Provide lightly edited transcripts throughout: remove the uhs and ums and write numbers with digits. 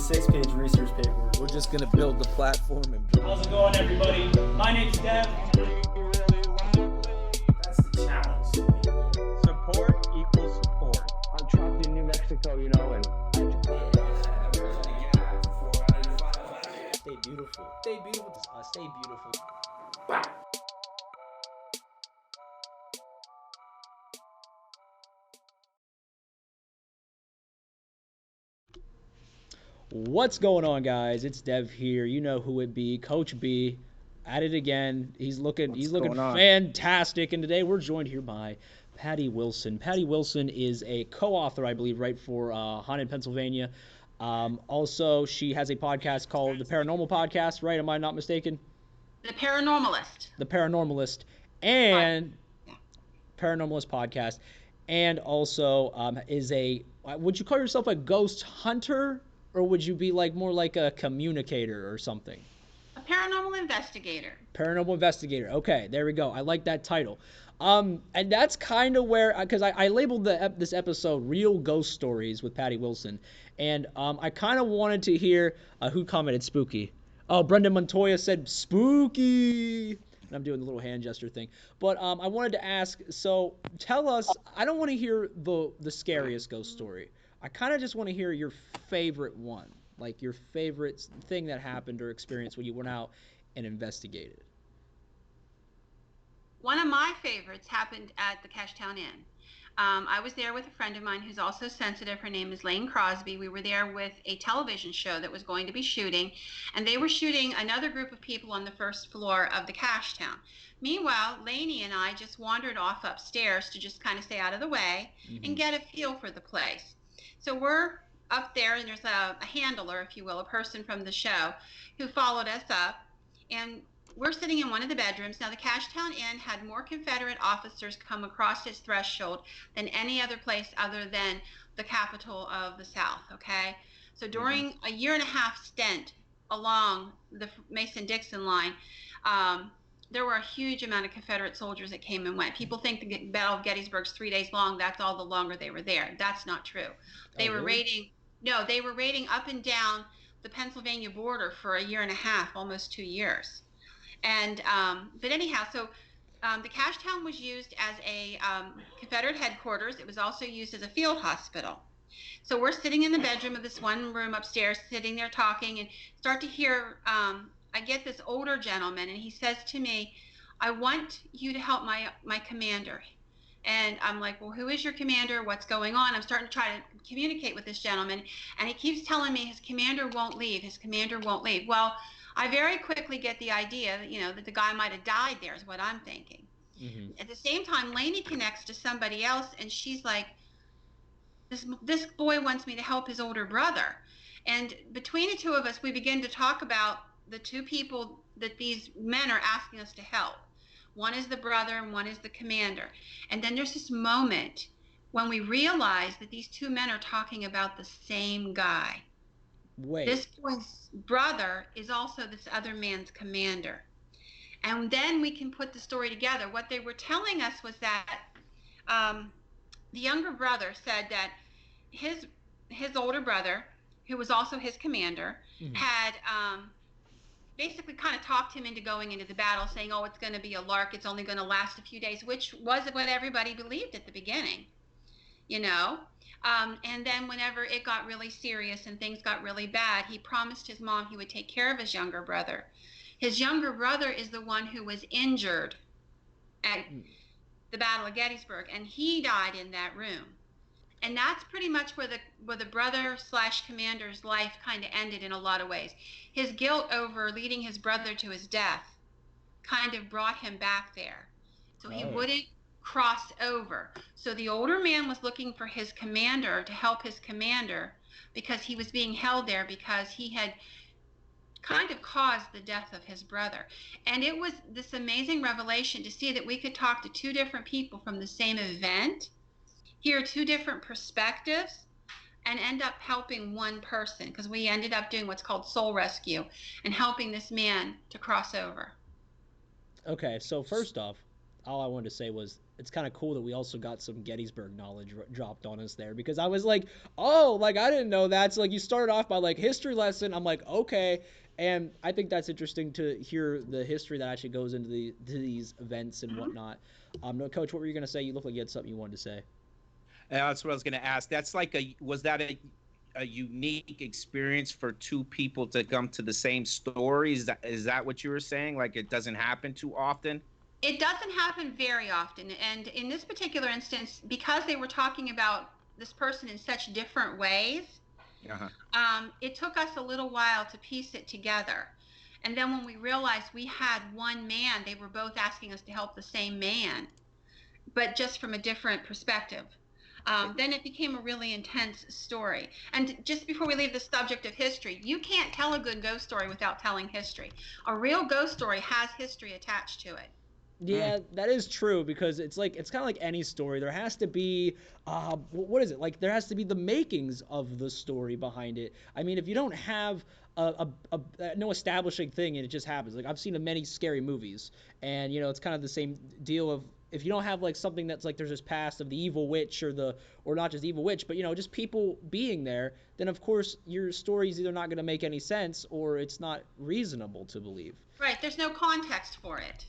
6-page research paper. We're just gonna build the platform and. How's it going, everybody? My name's Dev. That's the challenge. Support equals support. I'm trapped in New Mexico, and Stay beautiful. Stay beautiful. Stay beautiful. What's going on, guys? It's Dev here. You know who it be, Coach B, at it again. He's looking fantastic, and today we're joined here by Patty Wilson. Patty Wilson is a co-author, I believe, right, for Haunted Pennsylvania. Also, she has a podcast called the Paranormal Podcast, right? Am I not mistaken? The Paranormalist. The Paranormalist and Paranormalist Podcast, and also is a. Would you call yourself a ghost hunter? Or would you be more like a communicator or something? A paranormal investigator. Paranormal investigator. Okay, there we go. I like that title. And that's kind of where, because I labeled this episode "Real Ghost Stories" with Patty Wilson, and I kind of wanted to hear who commented spooky. Oh, Brendan Montoya said spooky. And I'm doing the little hand gesture thing. But I wanted to ask. So tell us. I don't want to hear the scariest ghost story. I kind of just want to hear your favorite one, like your favorite thing that happened or experience when you went out and investigated. One of my favorites happened at the Cashtown Inn. I was there with a friend of mine who's also sensitive. Her name is Lane Crosby. We were there with a television show that was going to be shooting, and they were shooting another group of people on the first floor of the Cashtown. Meanwhile, Laney and I just wandered off upstairs to just kind of stay out of the way and get a feel for the place. So we're up there, and there's a handler, if you will, a person from the show who followed us up, and we're sitting in one of the bedrooms. Now, the Cashtown Inn had more Confederate officers come across its threshold than any other place other than the capital of the South, okay? So during a year-and-a-half stint along the Mason-Dixon line, there were a huge amount of Confederate soldiers that came and went. People think the Battle of Gettysburg's 3 days long. That's all the longer they were there. That's not true. They were raiding up and down the Pennsylvania border for a year and a half, almost 2 years. And but anyhow, so the Cashtown was used as a Confederate headquarters. It was also used as a field hospital. So we're sitting in the bedroom of this one room upstairs, sitting there talking, and start to hear. I get this older gentleman, and he says to me, "I want you to help my commander." And I'm like, "Well, who is your commander? What's going on?" I'm starting to try to communicate with this gentleman, and he keeps telling me his commander won't leave. His commander won't leave. Well, I very quickly get the idea, that the guy might have died there is what I'm thinking. At the same time, Lainey connects to somebody else, and she's like, this boy wants me to help his older brother. And between the two of us, we begin to talk about the two people that these men are asking us to help. One is the brother and one is the commander. And then there's this moment when we realize that these two men are talking about the same guy. Wait. This boy's brother is also this other man's commander. And then we can put the story together. What they were telling us was that the younger brother said that his older brother, who was also his commander, had basically kind of talked him into going into the battle, saying, "Oh, it's going to be a lark. It's only going to last a few days," which was what everybody believed at the beginning, And then whenever it got really serious and things got really bad, he promised his mom he would take care of his younger brother. His younger brother is the one who was injured at the Battle of Gettysburg, and he died in that room. And that's pretty much where the brother/commander's life kind of ended in a lot of ways. His guilt over leading his brother to his death kind of brought him back there. So he wouldn't cross over. So the older man was looking for his commander to help his commander because he was being held there because he had kind of caused the death of his brother. And it was this amazing revelation to see that we could talk to two different people from the same event, hear two different perspectives, and end up helping one person, because we ended up doing what's called soul rescue and helping this man to cross over. Okay, so first off, all I wanted to say was it's kind of cool that we also got some Gettysburg knowledge dropped on us there, because I was like, oh, like I didn't know that. So like you started off by like history lesson. I'm like, okay. And I think that's interesting to hear the history that actually goes into these events and whatnot. No, Coach, what were you going to say? You look like you had something you wanted to say. That's what I was going to ask. That's like was that a unique experience for two people to come to the same story? Is that what you were saying? Like it doesn't happen too often? It doesn't happen very often. And in this particular instance, because they were talking about this person in such different ways, it took us a little while to piece it together. And then when we realized we had one man, they were both asking us to help the same man, but just from a different perspective. Then it became a really intense story. And just before we leave the subject of history, you can't tell a good ghost story without telling history. A real ghost story has history attached to it. Yeah, that is true, because it's kind of like any story. There has to be, what is it? Like there has to be the makings of the story behind it. I mean, if you don't have no establishing thing and it just happens. Like I've seen many scary movies, and it's kind of the same deal of if you don't have like something that's like there's this past of the evil witch or not just evil witch, but just people being there, then of course your story is either not going to make any sense or it's not reasonable to believe. Right. There's no context for it.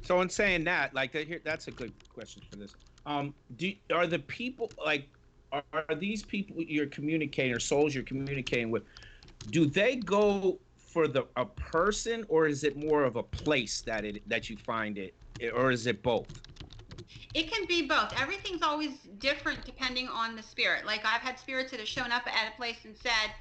So in saying that, like that's a good question for this. Are the people like are these people you're communicating or souls you're communicating with? Do they go for a person, or is it more of a place that you find it, or is it both? It can be both. Everything's always different depending on the spirit. Like I've had spirits that have shown up at a place and said,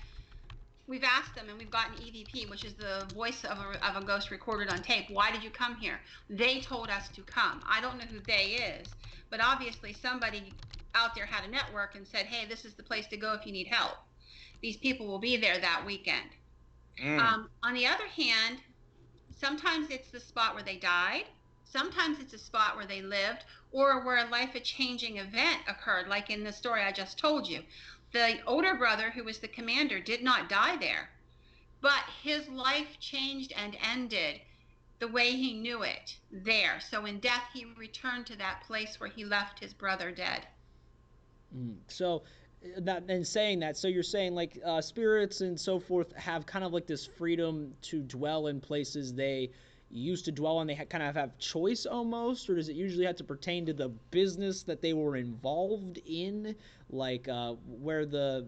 we've asked them and we've gotten EVP, which is the voice of a ghost recorded on tape. Why did you come here? They told us to come. I don't know who they is, but obviously somebody out there had a network and said, hey, this is the place to go if you need help. These people will be there that weekend. On the other hand, sometimes it's the spot where they died. Sometimes it's a spot where they lived, or where a life-changing event occurred, like in the story I just told you. The older brother, who was the commander, did not die there, but his life changed and ended the way he knew it there. So in death, he returned to that place where he left his brother dead. So, and saying that, so you're saying like spirits and so forth have kind of like this freedom to dwell in places they used to dwell in. They kind of have choice almost, or does it usually have to pertain to the business that they were involved in, like where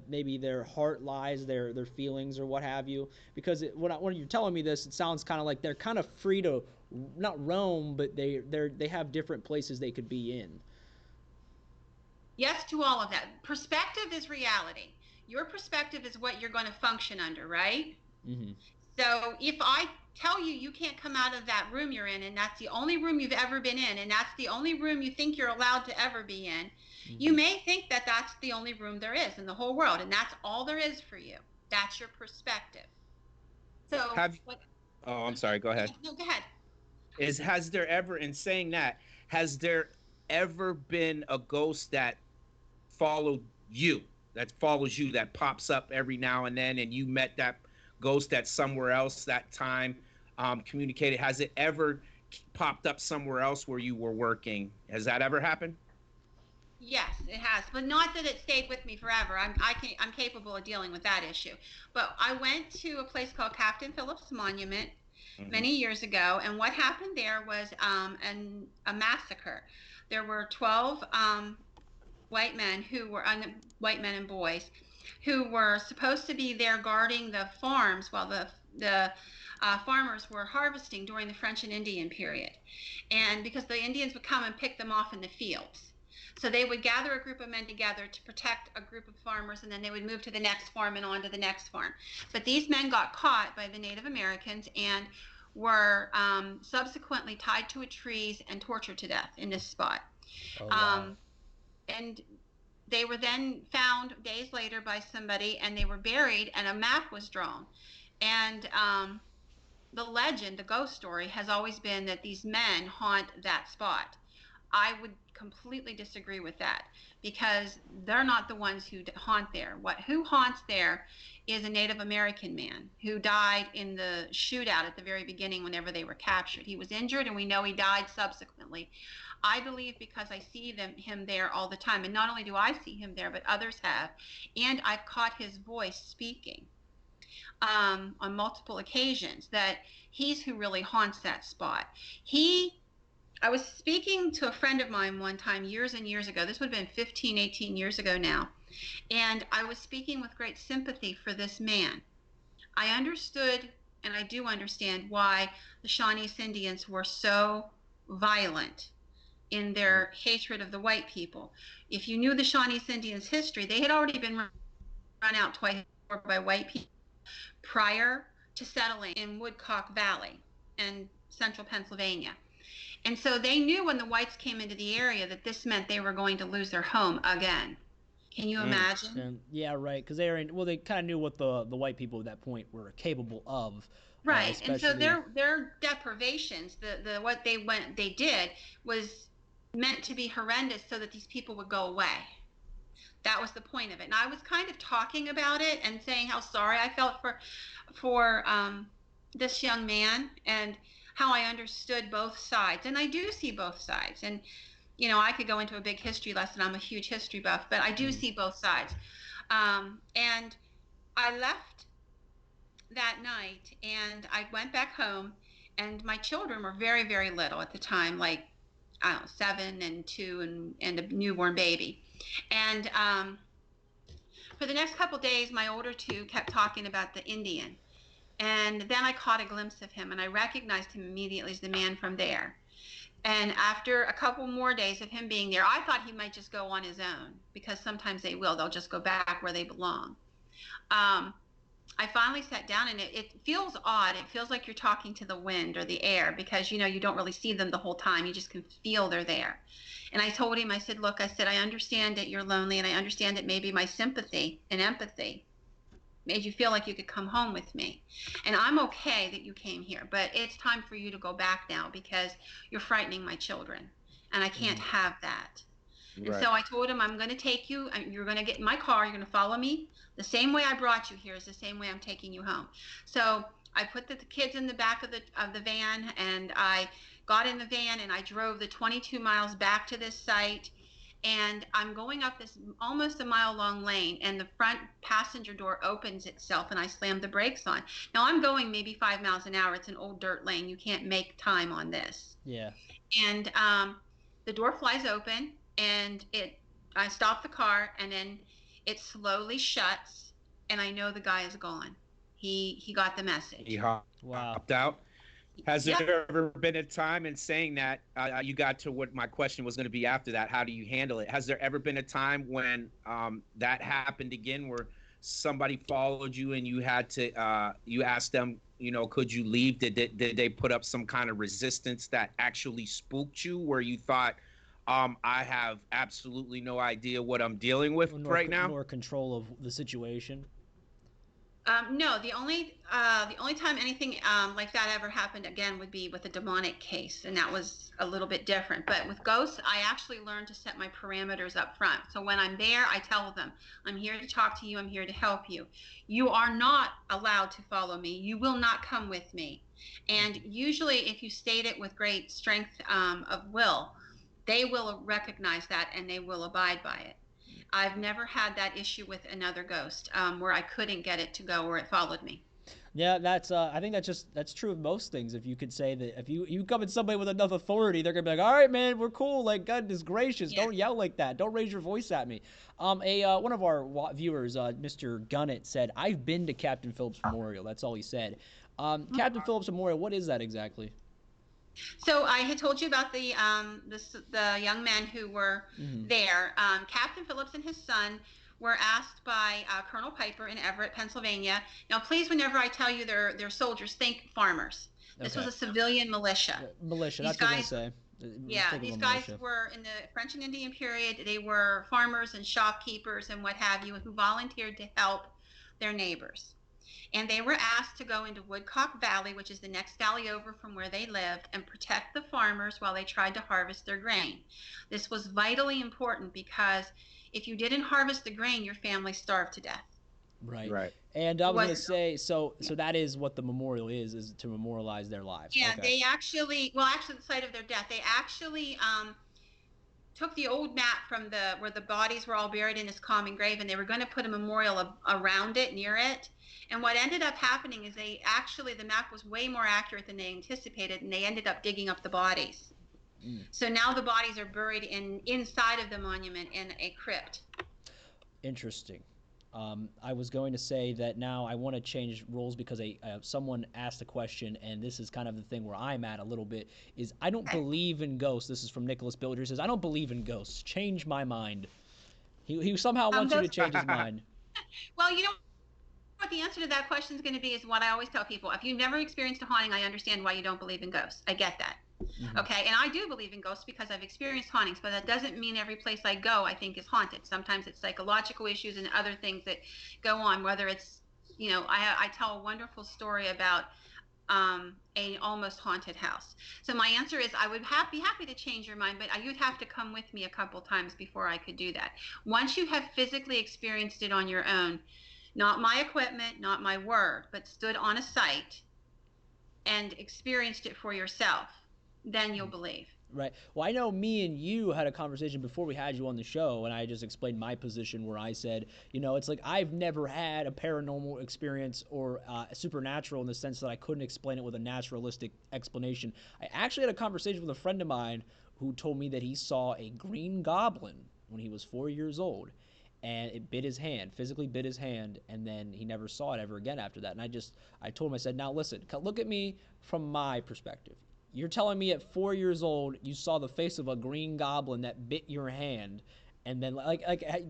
maybe their heart lies, their feelings or what have you? Because when you're telling me this, it sounds kind of like they're kind of free to not roam, but they have different places they could be in. Yes to all of that. Perspective is reality. Your perspective is what you're going to function under, right? Mm-hmm. So if I tell you you can't come out of that room you're in, and that's the only room you've ever been in, and that's the only room you think you're allowed to ever be in, you may think that that's the only room there is in the whole world, and that's all there is for you. That's your perspective. So I'm sorry, go ahead. No, go ahead. Has there ever, in saying that, has there ever been a ghost that follows you, that pops up every now and then, and you met that ghost at somewhere else that time, communicated? Has it ever popped up somewhere else where you were working? Has that ever happened? Yes, it has, but not that it stayed with me forever. I'm capable of dealing with that issue. But I went to a place called Captain Phillips Monument many years ago, and what happened there was a massacre. There were 12 white men white men and boys who were supposed to be there guarding the farms while the farmers were harvesting during the French and Indian period. And because the Indians would come and pick them off in the fields. So they would gather a group of men together to protect a group of farmers, and then they would move to the next farm and on to the next farm. But these men got caught by the Native Americans and were subsequently tied to trees and tortured to death in this spot. Oh, wow. And they were then found days later by somebody, and they were buried, and a map was drawn. And the legend, the ghost story, has always been that these men haunt that spot. I would completely disagree with that, because they're not the ones who haunt there. Who haunts there is a Native American man who died in the shootout at the very beginning whenever they were captured. He was injured, and we know he died subsequently. I believe, because I see him there all the time, and not only do I see him there, but others have, and I've caught his voice speaking on multiple occasions, that he's who really haunts that spot. I was speaking to a friend of mine one time years and years ago. This would have been 15, 18 years ago now. And I was speaking with great sympathy for this man. I understood, and I do understand, why the Shawnees Indians were so violent in their hatred of the white people. If you knew the Shawnees Indians' history, they had already been run out twice by white people prior to settling in Woodcock Valley and central Pennsylvania. And so they knew when the whites came into the area that this meant they were going to lose their home again. Can you imagine? Yeah, right. Because they kind of knew what the white people at that point were capable of. Right. And so their deprivations, what they did was meant to be horrendous so that these people would go away. That was the point of it. And I was kind of talking about it and saying how sorry I felt for this young man, and how I understood both sides. And I do see both sides. And, I could go into a big history lesson. I'm a huge history buff, but I do see both sides. And I left that night, and I went back home, and my children were very, very little at the time, like, I don't know, 7 and 2 and a newborn baby. And for the next couple days, my older 2 kept talking about the Indian. And then I caught a glimpse of him, and I recognized him immediately as the man from there. And after a couple more days of him being there, I thought he might just go on his own, because sometimes they will. They'll just go back where they belong. I finally sat down, and it feels odd. It feels like you're talking to the wind or the air, because, you don't really see them the whole time. You just can feel they're there. And I told him, I said, look, I understand that you're lonely, and I understand that maybe my sympathy and empathy made you feel like you could come home with me. And I'm okay that you came here, but it's time for you to go back now, because you're frightening my children, and I can't have that. Right. And so I told him, I'm going to take you, you're going to get in my car, you're going to follow me. The same way I brought you here is the same way I'm taking you home. So I put the kids in the back of the van, and I got in the van, and I drove the 22 miles back to this site. And I'm going up this almost a mile-long lane, and the front passenger door opens itself, and I slammed the brakes on. Now, I'm going maybe 5 miles an hour. It's an old dirt lane. You can't make time on this. Yeah. And the door flies open, and I stop the car, and then it slowly shuts, and I know the guy is gone. He got the message. He hopped out. Has there ever been a time, in saying that, you got to what my question was going to be after that, how do you handle it? Has there ever been a time when that happened again, where somebody followed you and you had to, you asked them, could you leave? Did they put up some kind of resistance that actually spooked you, where you thought, I have absolutely no idea what I'm dealing with right now? More control of the situation? No, the only time anything like that ever happened again would be with a demonic case, and that was a little bit different. But with ghosts, I actually learned to set my parameters up front. So when I'm there, I tell them, I'm here to talk to you, I'm here to help you. You are not allowed to follow me. You will not come with me. And usually, if you state it with great strength of will, they will recognize that, and they will abide by it. I've never had that issue with another ghost where I couldn't get it to go, or it followed me. Yeah, that's I think that's true of most things. If you could say that, if you come at somebody with enough authority, they're gonna be like, all right, man, we're cool. Like, goodness gracious, don't yell like that. Don't raise your voice at me. One of our viewers, Mr. Gunnett, said, I've been to Captain Phillips Memorial. That's all he said. Captain Phillips Memorial, what is that exactly? So I had told you about the young men who were there. Captain Phillips and his son were asked by Colonel Piper in Everett, Pennsylvania. Now, please, whenever I tell you they're soldiers, think farmers. This was a civilian militia. Militia, that's what I say. Yeah, these guys were in the French and Indian period. They were farmers and shopkeepers and what have you, who volunteered to help their neighbors. And they were asked to go into Woodcock Valley, which is the next valley over from where they lived, and protect the farmers while they tried to harvest their grain. This was vitally important because if you didn't harvest the grain, your family starved to death. Right. Right. And I was going to say, so that is what the memorial is to memorialize their lives. Yeah, Okay. they actually, well, actually the site of their death, they actually took the old map from where the bodies were all buried in this common grave, and they were going to put a memorial around it, near it. And what ended up happening is the map was way more accurate than they anticipated, and they ended up digging up the bodies. So now the bodies are buried inside of the monument in a crypt. Interesting. I was going to say that now I want to change roles because someone asked a question, and this is kind of the thing where I'm at a little bit, is I don't believe in ghosts. This is from Nicholas Bilger. He says, I don't believe in ghosts. Change my mind. He somehow wants you to change his mind. Well, you know what the answer to that question is going to be is what I always tell people. If you've never experienced a haunting, I understand why you don't believe in ghosts. I get that. Okay, and I do believe in ghosts because I've experienced hauntings, but that doesn't mean every place I go I think is haunted. Sometimes it's psychological issues and other things that go on, whether it's, I tell a wonderful story about a almost haunted house. So my answer is I would be happy to change your mind, but you'd have to come with me a couple times before I could do that. Once you have physically experienced it on your own, not my equipment, not my word, but stood on a site and experienced it for yourself, then you'll believe. Right. Well, I know me and you had a conversation before we had you on the show, and I just explained my position where I said, it's like I've never had a paranormal experience or supernatural in the sense that I couldn't explain it with a naturalistic explanation. I actually had a conversation with a friend of mine who told me that he saw a green goblin when he was 4 years old, and it physically bit his hand, and then he never saw it ever again after that. And I told him, I said, now listen, look at me from my perspective. You're telling me at 4 years old you saw the face of a green goblin that bit your hand, and then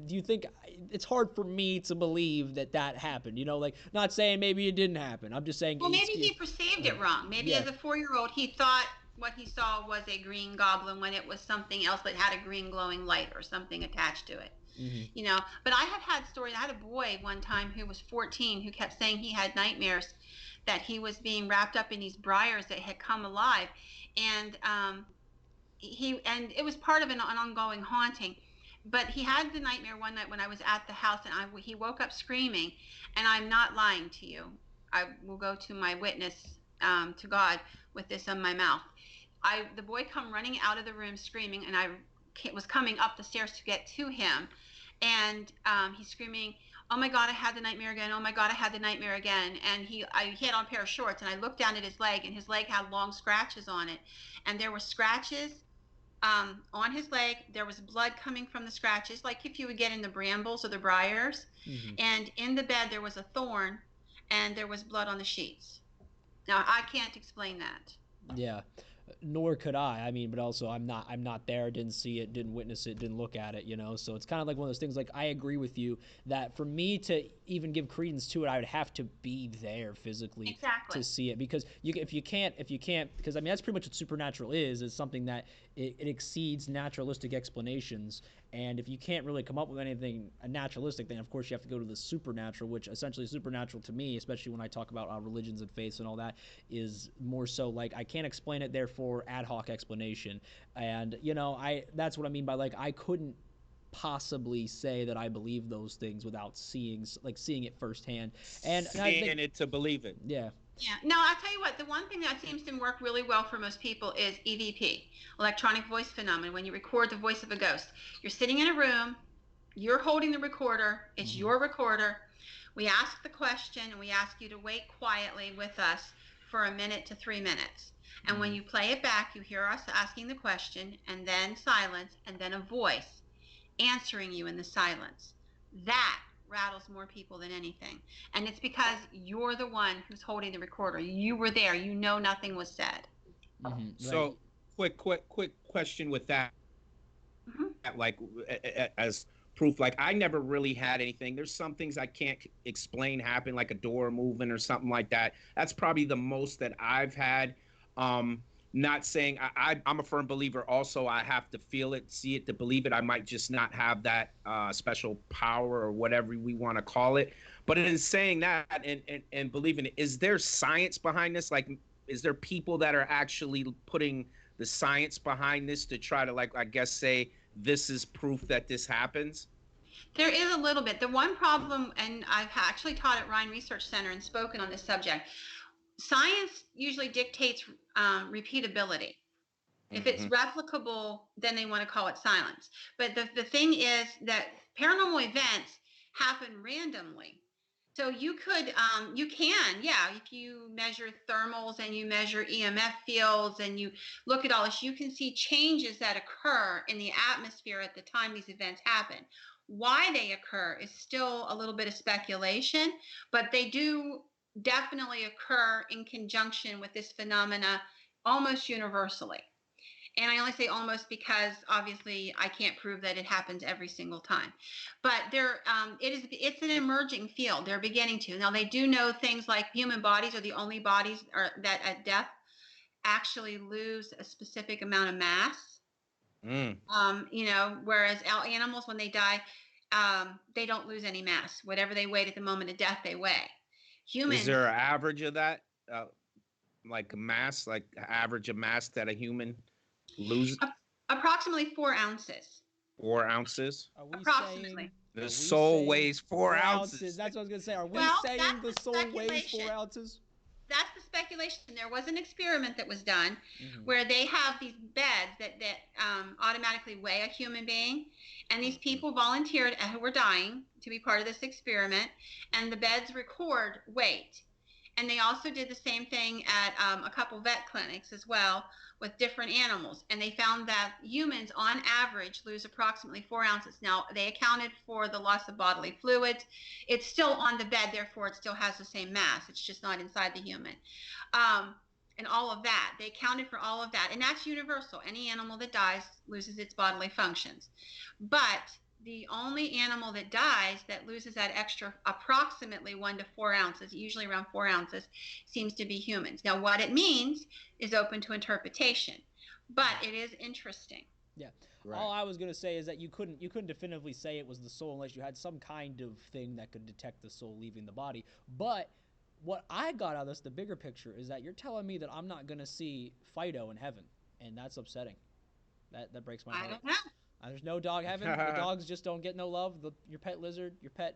do you think it's hard for me to believe that happened? Not saying maybe it didn't happen. I'm just saying. Well, maybe he perceived it wrong. Maybe as a 4-year-old he thought what he saw was a green goblin when it was something else that had a green glowing light or something attached to it. But I have had stories. I had a boy one time who was 14 who kept saying he had nightmares that he was being wrapped up in these briars that had come alive, and it was part of an ongoing haunting. But he had the nightmare one night when I was at the house, and he woke up screaming, and I'm not lying to you. I will go to my witness to God with this in my mouth. The boy come running out of the room screaming, and I was coming up the stairs to get to him, and he's screaming, oh my God, I had the nightmare again. Oh my God, I had the nightmare again. And he had on a pair of shorts, and I looked down at his leg, and his leg had long scratches on it. And there were scratches on his leg. There was blood coming from the scratches, like if you would get in the brambles or the briars. And in the bed, there was a thorn, and there was blood on the sheets. Now, I can't explain that. Yeah. Nor could I. I mean, but also I'm not there, didn't see it, didn't witness it, didn't look at it, So it's kind of like one of those things, like I agree with you that for me to even give credence to it, I would have to be there physically to see it, because if you can't, because I mean, that's pretty much what supernatural is something that it exceeds naturalistic explanations. And if you can't really come up with anything naturalistic, then of course you have to go to the supernatural, which essentially supernatural to me, especially when I talk about religions and faiths and all that, is more so like I can't explain it, therefore ad hoc explanation. And that's what I mean by I couldn't possibly say that I believe those things without seeing it firsthand. And seeing it to believe it. Yeah. Yeah. No, I'll tell you what, the one thing that seems to work really well for most people is EVP, electronic voice phenomenon. When you record the voice of a ghost, you're sitting in a room, you're holding the recorder, it's your recorder. We ask the question, and we ask you to wait quietly with us for 1 minute to 3 minutes. And when you play it back, you hear us asking the question, and then silence, and then a voice answering you in the silence. That rattles more people than anything, and it's because you're the one who's holding the recorder. You were there. Nothing was said. So quick question with that. As proof, I never really had anything. There's some things I can't explain happen, like a door moving or something like that. That's probably the most that I've had. not saying I'm a firm believer. Also, I have to feel it, see it to believe it. I might just not have that special power or whatever we want to call it. But in saying that and believing it, is there science behind this? Like, is there people that are actually putting the science behind this to try to, like, I guess, say this is proof that this happens? There is a little bit. The one problem, and I've actually taught at Ryan Research Center and spoken on this subject, science usually dictates repeatability. If it's replicable, then they want to call it science. But the thing is that paranormal events happen randomly. So you could, if you measure thermals and you measure EMF fields and you look at all this, you can see changes that occur in the atmosphere at the time these events happen. Why they occur is still a little bit of speculation, but they do definitely occur in conjunction with this phenomena almost universally. And I only say almost because obviously I can't prove that it happens every single time. But it's an emerging field. They're beginning to. Now they do know things like human bodies are the only bodies that at death actually lose a specific amount of mass. Whereas animals, when they die, they don't lose any mass. Whatever they weighed at the moment of death, they weigh. Humans. Is there an average of that? Like mass, like average of mass that a human loses? Approximately 4 ounces. 4 ounces? Are we Approximately. saying The soul weighs 4 ounces. That's what I was going to say. Are we Well, saying the that's soul weighs speculation. 4 ounces? That's the speculation. There was an experiment that was done where they have these beds that automatically weigh a human being, and these people volunteered who were dying to be part of this experiment, and the beds record weight. And they also did the same thing at a couple vet clinics as well with different animals. And they found that humans, on average, lose approximately 4 ounces. Now, they accounted for the loss of bodily fluids. It's still on the bed, therefore, it still has the same mass. It's just not inside the human. And all of that. They accounted for all of that. And that's universal. Any animal that dies loses its bodily functions. But the only animal that dies that loses that extra approximately 1 to 4 ounces, usually around 4 ounces, seems to be humans. Now, what it means is open to interpretation, but it is interesting. Yeah. Right. All I was going to say is that you couldn't definitively say it was the soul unless you had some kind of thing that could detect the soul leaving the body. But what I got out of this, the bigger picture, is that you're telling me that I'm not going to see Fido in heaven, and that's upsetting. That breaks my heart. I don't know. There's no dog heaven. The dogs just don't get no love. Your pet lizard, your pet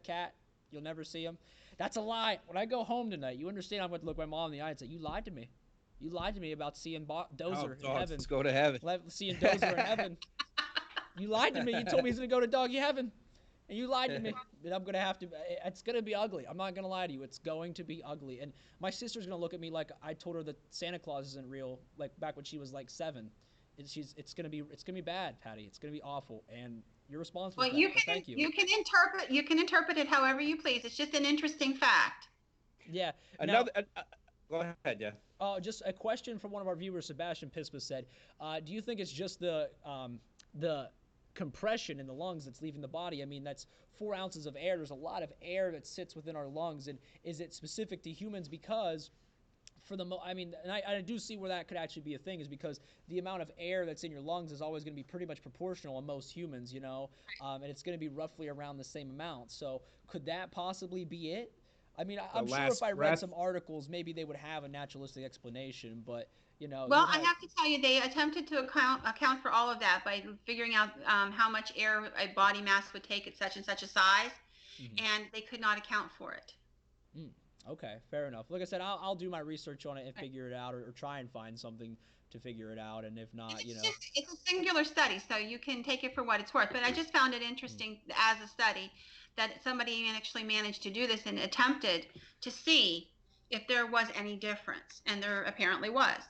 cat, you'll never see them. That's a lie. When I go home tonight, you understand I'm going to look my mom in the eye and say, you lied to me. You lied to me about seeing Dozer in heaven. Let's go to heaven. Seeing Dozer in heaven. You lied to me. You told me he's going to go to doggy heaven. And you lied to me. And I'm going to have to, it's going to be ugly. I'm not going to lie to you. It's going to be ugly. And my sister's going to look at me like I told her that Santa Claus isn't real, like back when she was like 7. It's gonna be bad, Patty. It's gonna be awful, and you're responsible. Well, for that, thank you. You can interpret it however you please. It's just an interesting fact. Yeah. Another. Go ahead, yeah. Just a question from one of our viewers, Sebastian Pispa said, "Do you think it's just the compression in the lungs that's leaving the body? I mean, that's 4 ounces of air. There's a lot of air that sits within our lungs, and is it specific to humans because?" I do see where that could actually be a thing, is because the amount of air that's in your lungs is always going to be pretty much proportional in most humans, and it's going to be roughly around the same amount. So could that possibly be it? I mean, I'm sure if I read some articles, maybe they would have a naturalistic explanation, but, Well, I have to tell you, they attempted to account for all of that by figuring out how much air a body mass would take at such and such a size, and they could not account for it. Okay, fair enough. Like I said, I'll do my research on it and figure it out, or try and find something to figure it out. And if not, it's a singular study, so you can take it for what it's worth. But I just found it interesting as a study that somebody actually managed to do this and attempted to see if there was any difference, and there apparently was.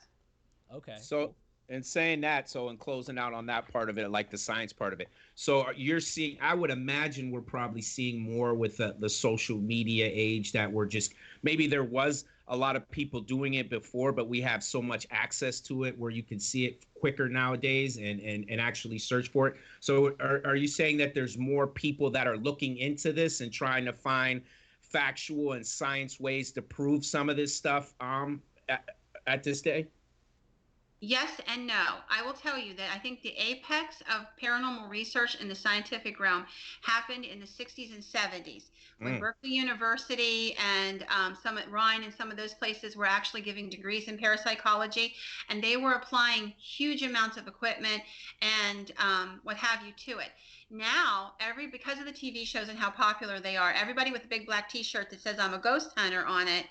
Okay. So, in saying that, so in closing out on that part of it, like the science part of it, so you're seeing, I would imagine we're probably seeing more with the social media age, that we're just, maybe there was a lot of people doing it before, but we have so much access to it where you can see it quicker nowadays and actually search for it. So are you saying that there's more people that are looking into this and trying to find factual and science ways to prove some of this stuff at this day? Yes and no. I will tell you that I think the apex of paranormal research in the scientific realm happened in the 60s and 70s when Mm. Berkeley University and some at Rhine and some of those places were actually giving degrees in parapsychology, and they were applying huge amounts of equipment and what have you to it. Now, because of the TV shows and how popular they are, everybody with a big black T-shirt that says "I'm a ghost hunter" on it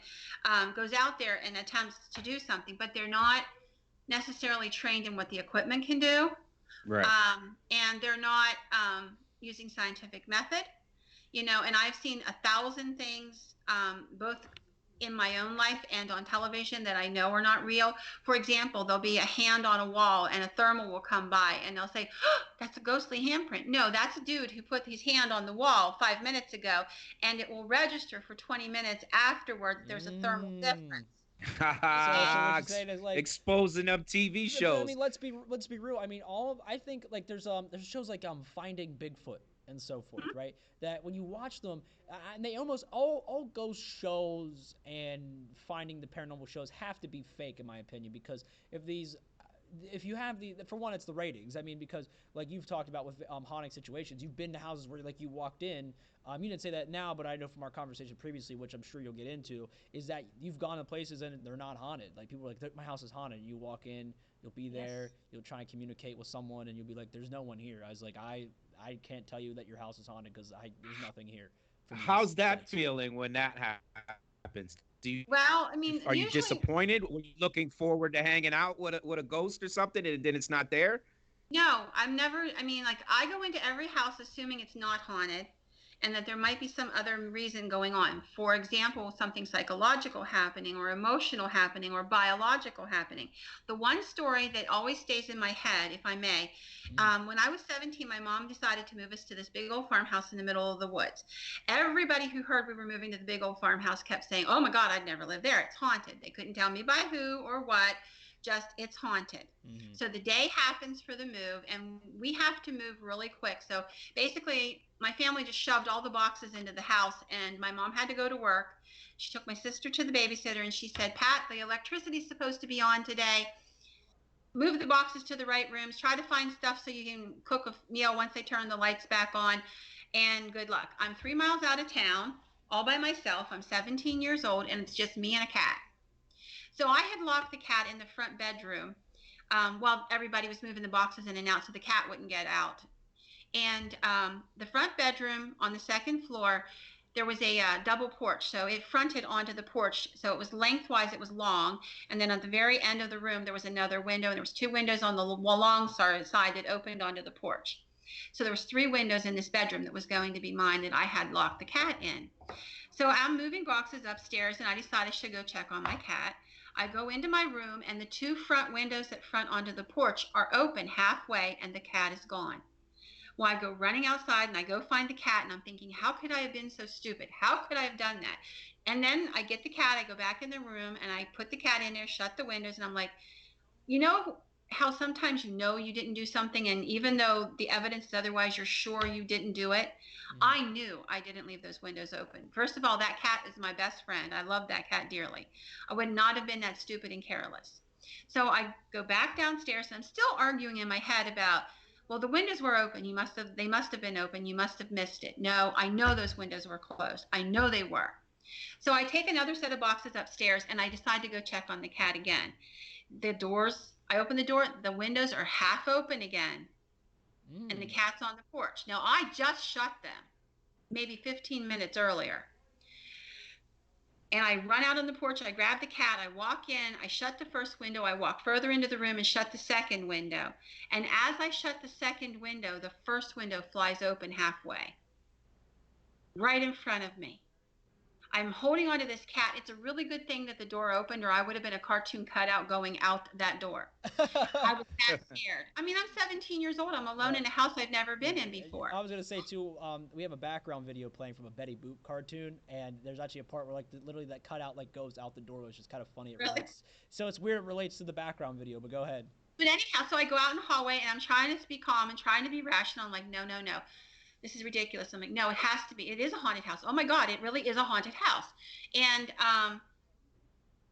goes out there and attempts to do something, but they're not necessarily trained in what the equipment can do, Right. and they're not using scientific method, and I've seen 1,000 things, both in my own life and on television, that I know are not real. For example, there'll be a hand on a wall and a thermal will come by and they'll say, oh, that's a ghostly handprint. No, that's a dude who put his hand on the wall 5 minutes ago, and it will register for 20 minutes afterward that there's a thermal difference. So what you're saying is like Exposing them TV But, shows. I mean, let's be real. I mean, I think like there's shows like Finding Bigfoot and so forth, right? That when you watch them, and they almost all ghost shows and finding the paranormal shows have to be fake in my opinion, because if you have for one, it's the ratings. I mean, because like you've talked about with haunting situations, you've been to houses where like you walked in. You didn't say that now, but I know from our conversation previously, which I'm sure you'll get into, is that you've gone to places and they're not haunted. Like people are like, my house is haunted. You walk in, you'll be there, Yes. you'll try and communicate with someone, and you'll be like, there's no one here. I was like, I can't tell you that your house is haunted because there's nothing here. How's that feeling when that happens? Well, I mean, Are you usually, disappointed? Were you looking forward to hanging out with a ghost or something, and then it's not there? no, I'm never, I mean, like, I go into every house assuming it's not haunted and that there might be some other reason going on. For example, something psychological happening or emotional happening or biological happening. The one story that always stays in my head, if I may, when I was 17, my mom decided to move us to this big old farmhouse in the middle of the woods. Everybody who heard we were moving to the big old farmhouse kept saying, oh my God, I'd never live there. It's haunted. They couldn't tell me by who or what. Just it's haunted. So the day happens for the move, and we have to move really quick. So basically, my family just shoved all the boxes into the house, and my mom had to go to work. She took my sister to the babysitter, and she said, Pat, the electricity's supposed to be on today. Move the boxes to the right rooms. Try to find stuff so you can cook a meal once they turn the lights back on, and good luck. I'm 3 miles out of town, all by myself. I'm 17 years old, and it's just me and a cat. So I had locked the cat in the front bedroom while everybody was moving the boxes in and out so the cat wouldn't get out. And the front bedroom on the second floor, there was a double porch. So it fronted onto the porch. So it was lengthwise, it was long. And then at the very end of the room, there was another window. And there was 2 windows on the long side that opened onto the porch. So there was 3 windows in this bedroom that was going to be mine that I had locked the cat in. So I'm moving boxes upstairs, and I decided I should go check on my cat. I go into my room, and the 2 front windows that front onto the porch are open halfway, and the cat is gone. Well, I go running outside, and I go find the cat, and I'm thinking, how could I have been so stupid? How could I have done that? And then I get the cat, I go back in the room, and I put the cat in there, shut the windows, and I'm like, you know how sometimes you know you didn't do something, and even though the evidence is otherwise, you're sure you didn't do it? I knew I didn't leave those windows open. First of all, that cat is my best friend. I love that cat dearly. I would not have been that stupid and careless. So I go back downstairs, and I'm still arguing in my head about, well, the windows were open. They must have been open. You must have missed it. No, I know those windows were closed. I know they were. So I take another set of boxes upstairs, and I decide to go check on the cat again. I open the door, the windows are half open again, and the cat's on the porch. Now, I just shut them maybe 15 minutes earlier. And I run out on the porch, I grab the cat, I walk in, I shut the first window, I walk further into the room and shut the second window. And as I shut the second window, the first window flies open halfway, right in front of me. I'm holding onto this cat. It's a really good thing that the door opened, or I would have been a cartoon cutout going out that door. I was that scared. I mean, I'm 17 years old. I'm alone in a house I've never been in before. I was going to say, too, we have a background video playing from a Betty Boop cartoon, and there's actually a part where, like, literally that cutout, like, goes out the door, which is kind of funny. Really? So it's weird it relates to the background video, but go ahead. But anyhow, so I go out in the hallway, and I'm trying to be calm and trying to be rational. I'm like, no. This is ridiculous. I'm like, no, it has to be. It is a haunted house. Oh, my God, it really is a haunted house. And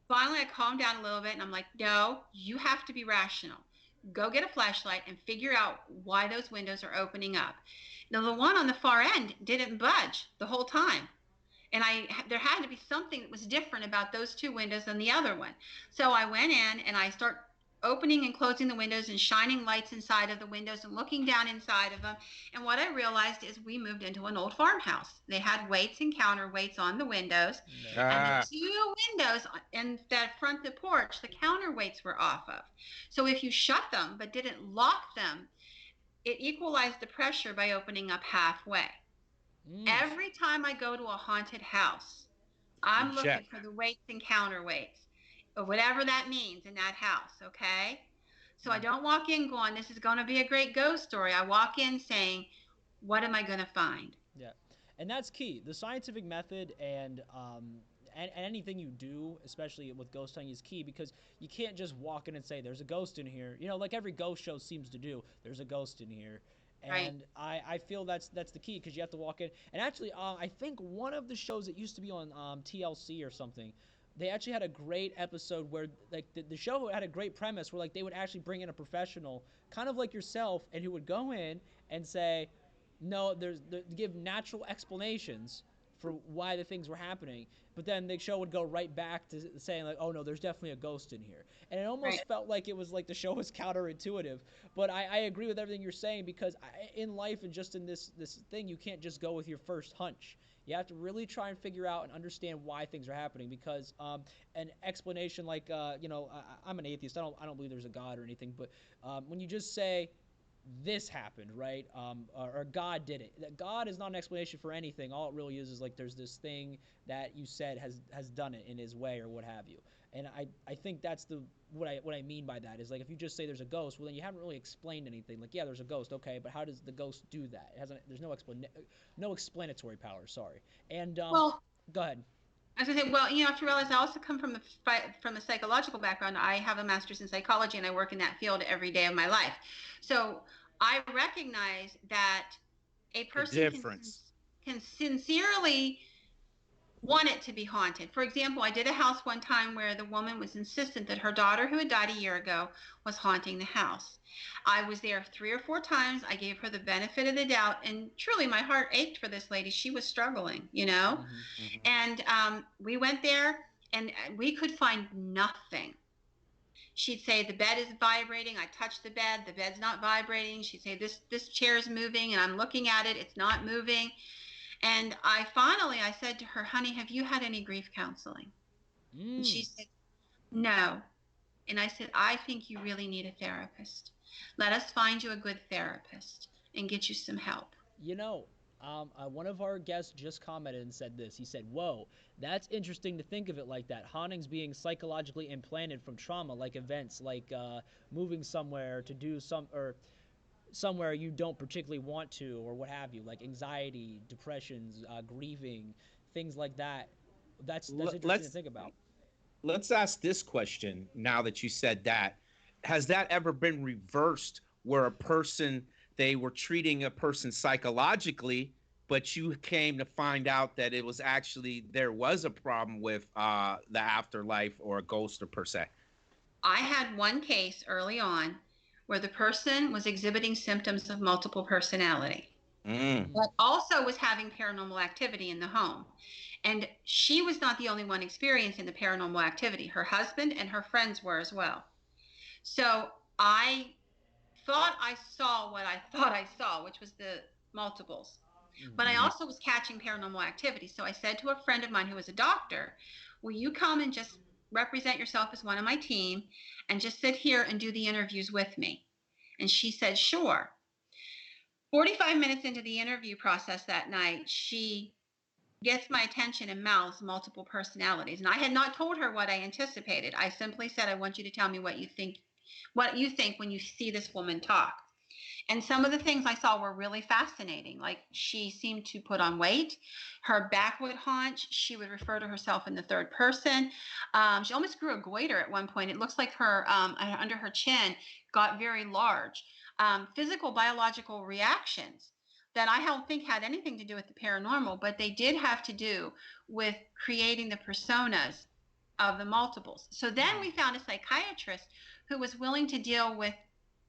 Finally, I calmed down a little bit and I'm like, no, you have to be rational. Go get a flashlight and figure out why those windows are opening up. Now, the one on the far end didn't budge the whole time. And there had to be something that was different about those two windows than the other one. So I went in and I start opening and closing the windows and shining lights inside of the windows and looking down inside of them. And what I realized is we moved into an old farmhouse. They had weights and counterweights on the windows. And Ah, the two windows in that front of the porch, the counterweights were off of. So if you shut them but didn't lock them, it equalized the pressure by opening up halfway. Mm. Every time I go to a haunted house, I'm check. looking for the weights and counterweights, or whatever that means in that house, okay? So I don't walk in going, this is going to be a great ghost story. I walk in saying, what am I going to find? Yeah, and that's key. The scientific method and anything you do, especially with ghost hunting, is key because you can't just walk in and say there's a ghost in here. You know, like every ghost show seems to do. There's a ghost in here. Right. And I feel that's the key because you have to walk in. And actually, I think one of the shows that used to be on TLC or something, they actually had a great episode where like the show had a great premise where like they would actually bring in a professional, kind of like yourself, and who would go in and say, no, give natural explanations for why the things were happening, but then the show would go right back to saying like, oh no, there's definitely a ghost in here, and it almost Right. felt like it was like the show was counterintuitive. But I agree with everything you're saying because in life and just in this thing, you can't just go with your first hunch. You have to really try and figure out and understand why things are happening because an explanation like I'm an atheist. I don't believe there's a God or anything, but when you just say this happened, right? Or God did it. God is not an explanation for anything. All it really is like there's this thing that you said has done it in His way or what have you. And I think that's what I mean by that is like if you just say there's a ghost, well then you haven't really explained anything. Like yeah, there's a ghost, okay, but how does the ghost do that? It hasn't. There's no explanatory power. Sorry. And Well, go ahead. as I said, well, you have to realize I also come from a psychological background. I have a master's in psychology and I work in that field every day of my life. So I recognize that a The person difference. can sincerely want it to be haunted. For example, I did a house one time where the woman was insistent that her daughter, who had died a year ago, was haunting the house. I was there 3 or 4 times. I gave her the benefit of the doubt, and truly my heart ached for this lady. She was struggling, you know? Mm-hmm. And we went there, and we could find nothing. She'd say the bed is vibrating. I touched the bed's not vibrating. She'd say this chair is moving, and I'm looking at it, it's not moving. And I said to her, honey, have you had any grief counseling? And she said, no. And I said, I think you really need a therapist. Let us find you a good therapist and get you some help. You know, one of our guests just commented and said this. He said, whoa, that's interesting to think of it like that. Hauntings being psychologically implanted from trauma, like events, like moving somewhere to do or somewhere you don't particularly want to, or what have you, like anxiety, depressions, grieving, things like that. That's interesting to think about. Let's ask this question now that you said that. Has that ever been reversed where they were treating a person psychologically, but you came to find out that it was actually there was a problem with the afterlife or a ghost or per se? I had one case early on where the person was exhibiting symptoms of multiple personality, but also was having paranormal activity in the home. And she was not the only one experiencing the paranormal activity. Her husband and her friends were as well. So I thought I saw what I thought I saw, which was the multiples. But I also was catching paranormal activity. So I said to a friend of mine who was a doctor, will you come and just represent yourself as one of my team and just sit here and do the interviews with me? And she said, sure. 45 minutes into the interview process that night, she gets my attention and mouths multiple personalities. And I had not told her what I anticipated. I simply said, I want you to tell me what you think when you see this woman talk. And some of the things I saw were really fascinating. Like she seemed to put on weight. Her back would haunch. She would refer to herself in the third person. She almost grew a goiter at one point. It looks like her under her chin got very large. Physical, biological reactions that I don't think had anything to do with the paranormal, but they did have to do with creating the personas of the multiples. So then we found a psychiatrist who was willing to deal with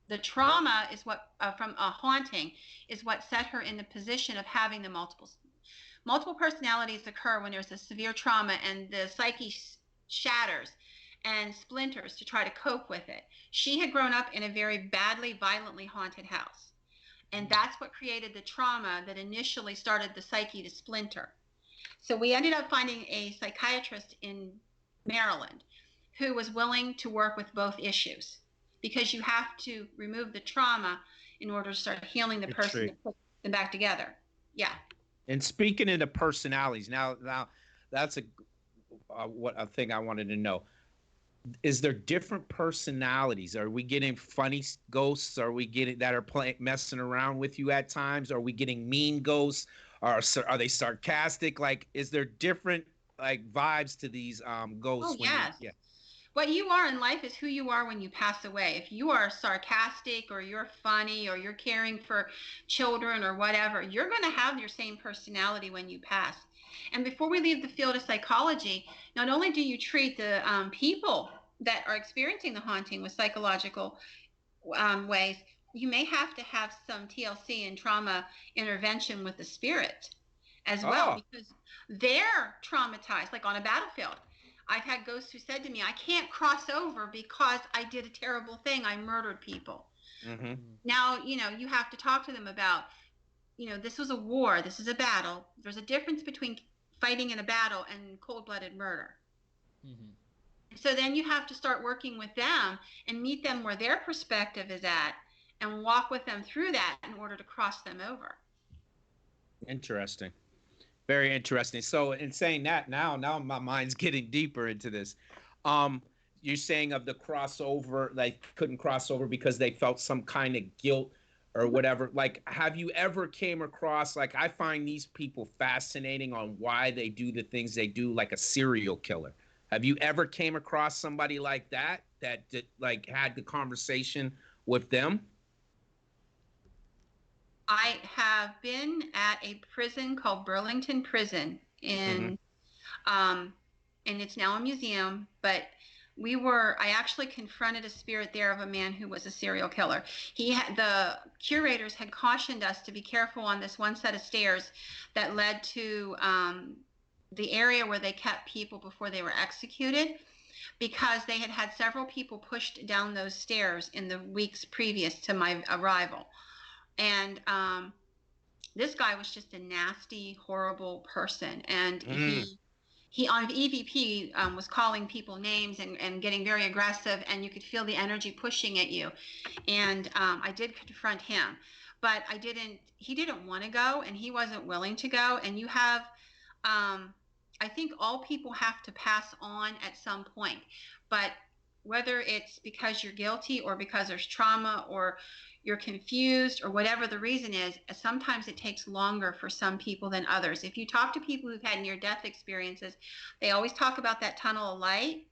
the trauma is what from a haunting is what set her in the position of having the multiples. Multiple personalities occur when there's a severe trauma and the psyche shatters and splinters to try to cope with it. She had grown up in a very badly, violently haunted house. And that's what created the trauma that initially started the psyche to splinter. So we ended up finding a psychiatrist in Maryland who was willing to work with both issues, because you have to remove the trauma in order to start healing the person and put them back together. Yeah. And speaking of the personalities, now that's a thing I wanted to know. Is there different personalities? Are we getting funny ghosts? Are we getting that are messing around with you at times? Are we getting mean ghosts? Are they sarcastic? Like, is there different like vibes to these ghosts? Oh, yes. What you are in life is who you are when you pass away. If you are sarcastic or you're funny or you're caring for children or whatever, you're going to have your same personality when you pass. And before we leave the field of psychology, not only do you treat the people that are experiencing the haunting with psychological ways, you may have to have some TLC and trauma intervention with the spirit as well, because they're traumatized, like on a battlefield. I've had ghosts who said to me, I can't cross over because I did a terrible thing. I murdered people. Mm-hmm. Now, you have to talk to them about, this was a war. This is a battle. There's a difference between fighting in a battle and cold-blooded murder. Mm-hmm. So then you have to start working with them and meet them where their perspective is at and walk with them through that in order to cross them over. Interesting. Very interesting. So in saying that, now my mind's getting deeper into this. You're saying of the crossover, like couldn't cross over because they felt some kind of guilt or whatever. Like, have you ever came across, like, I find these people fascinating on why they do the things they do, like a serial killer. Have you ever came across somebody like that like had the conversation with them? I have been at a prison called Burlington Prison and it's now a museum, but I actually confronted a spirit there of a man who was a serial killer. The curators had cautioned us to be careful on this one set of stairs that led to the area where they kept people before they were executed, because they had had several people pushed down those stairs in the weeks previous to my arrival. And this guy was just a nasty, horrible person. And he on EVP was calling people names and getting very aggressive, and you could feel the energy pushing at you. And I did confront him, but he didn't want to go, and he wasn't willing to go. And you have, I think all people have to pass on at some point, but whether it's because you're guilty or because there's trauma or you're confused or whatever the reason is, sometimes it takes longer for some people than others. If you talk to people who've had near-death experiences, they always talk about that tunnel of light,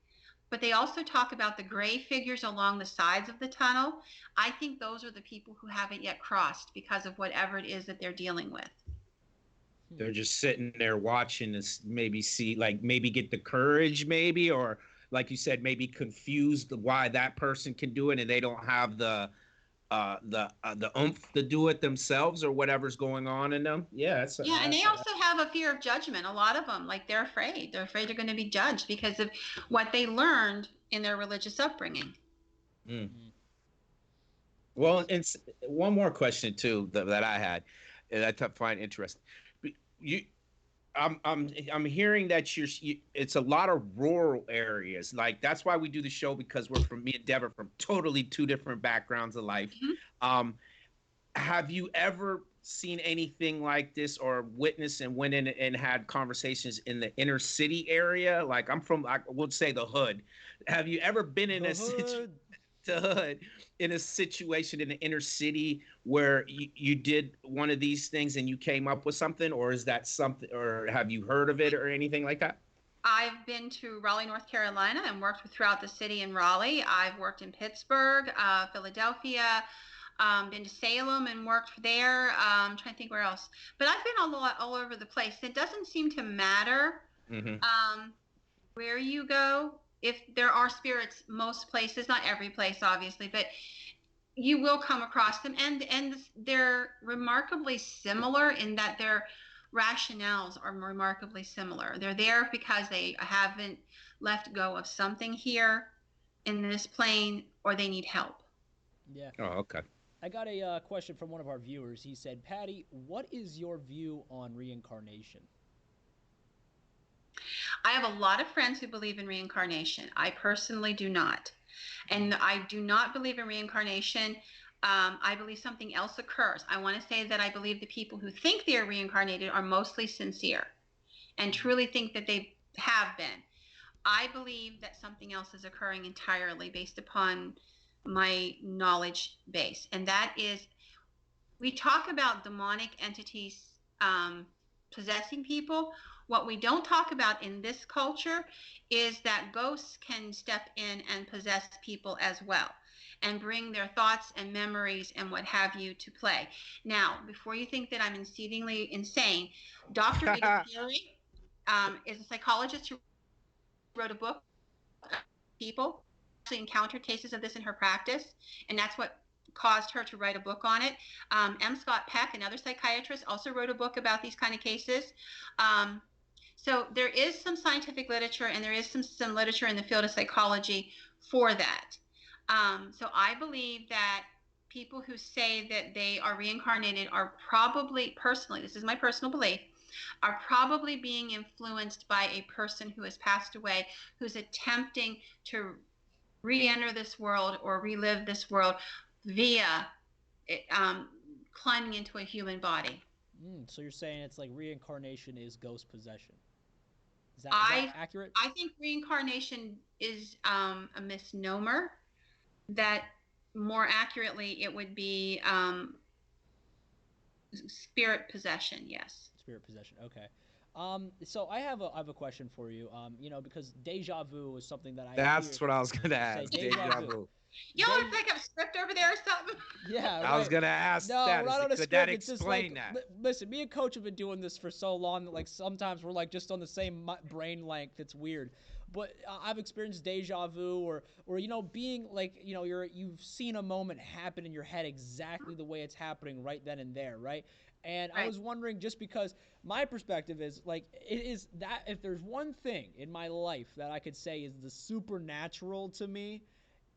but they also talk about the gray figures along the sides of the tunnel. I think those are the people who haven't yet crossed because of whatever it is that they're dealing with. They're just sitting there watching this, maybe get the courage, maybe, or like you said, maybe confused why that person can do it and they don't have the oomph to do it themselves or whatever's going on in them. And they also have a fear of judgment. A lot of them, like, they're afraid they're going to be judged because of what they learned in their religious upbringing. Well, it's one more question too that I had that I find interesting. I'm hearing that it's a lot of rural areas. Like, that's why we do the show, because me and Dev are from totally two different backgrounds of life. Mm-hmm. Have you ever seen anything like this or witnessed and went in and had conversations in the inner city area? Like, I would say the hood. Have you ever been in in a situation in the inner city where you did one of these things and you came up with something, or is that something, or have you heard of it or anything like that? I've been to Raleigh, North Carolina, and worked throughout the city in Raleigh. I've worked in Pittsburgh, Philadelphia, been to Salem and worked there. I'm trying to think where else, but I've been all over the place. It doesn't seem to matter. Mm-hmm. where you go, if there are spirits, most places, not every place, obviously, but you will come across them, and they're remarkably similar in that their rationales are remarkably similar. They're there because they haven't let go of something here in this plane, or they need help. Yeah. Oh, okay. I got a question from one of our viewers. He said, Patty, what is your view on reincarnation? I have a lot of friends who believe in reincarnation. I personally do not. And I do not believe in reincarnation. I believe something else occurs. I want to say that I believe the people who think they are reincarnated are mostly sincere and truly think that they have been. I believe that something else is occurring entirely based upon my knowledge base. And that is, we talk about demonic entities possessing people. What we don't talk about in this culture is that ghosts can step in and possess people as well and bring their thoughts and memories and what have you to play. Now, before you think that I'm exceedingly insane, Dr. Edith Perry is a psychologist who wrote a book. People actually encountered cases of this in her practice, and that's what caused her to write a book on it. M. Scott Peck, another psychiatrist, also wrote a book about these kind of cases. So there is some scientific literature, and there is some literature in the field of psychology for that. So I believe that people who say that they are reincarnated are probably, personally, this is my personal belief, are probably being influenced by a person who has passed away, who's attempting to re-enter this world or relive this world via climbing into a human body. So you're saying it's like reincarnation is ghost possession. Is that accurate? I think reincarnation is a misnomer. That more accurately, it would be spirit possession. Yes. Spirit possession. Okay. So I have a question for you. Because deja vu is something that I That's hear what I was gonna ask. say Deja vu. Y'all look like a script over there or something. Yeah, I was gonna ask no, that. we're not on a Could script. that It's just explain like, that? Listen, me and Coach have been doing this for so long that like sometimes we're like just on the same brain length. It's weird, but I've experienced deja vu, or being like you've seen a moment happen in your head exactly the way it's happening right then and there, right? And Right. I was wondering, just because my perspective is like, it is that if there's one thing in my life that I could say is the supernatural to me,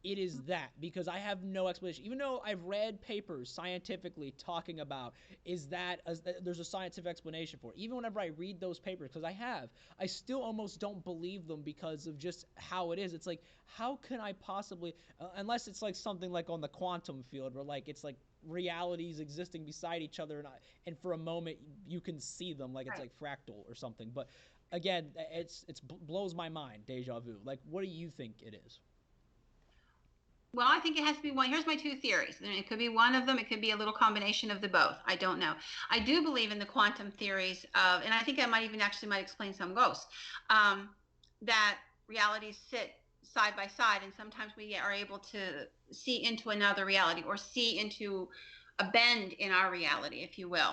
it is that, because I have no explanation. Even though I've read papers scientifically talking about there's a scientific explanation for it. Even whenever I read those papers, because I still almost don't believe them because of just how it is. It's like, how can I possibly, unless it's like something like on the quantum field where like it's like realities existing beside each other, and for a moment you can see them, like it's like fractal or something. But again, it's blows my mind, deja vu. Like, what do you think it is? Well, I think it has to be one. Here's my two theories. It could be one of them. It could be a little combination of the both. I don't know. I do believe in the quantum theories of, and I think I might explain some ghosts, that realities sit side by side, and sometimes we are able to see into another reality or see into a bend in our reality, if you will.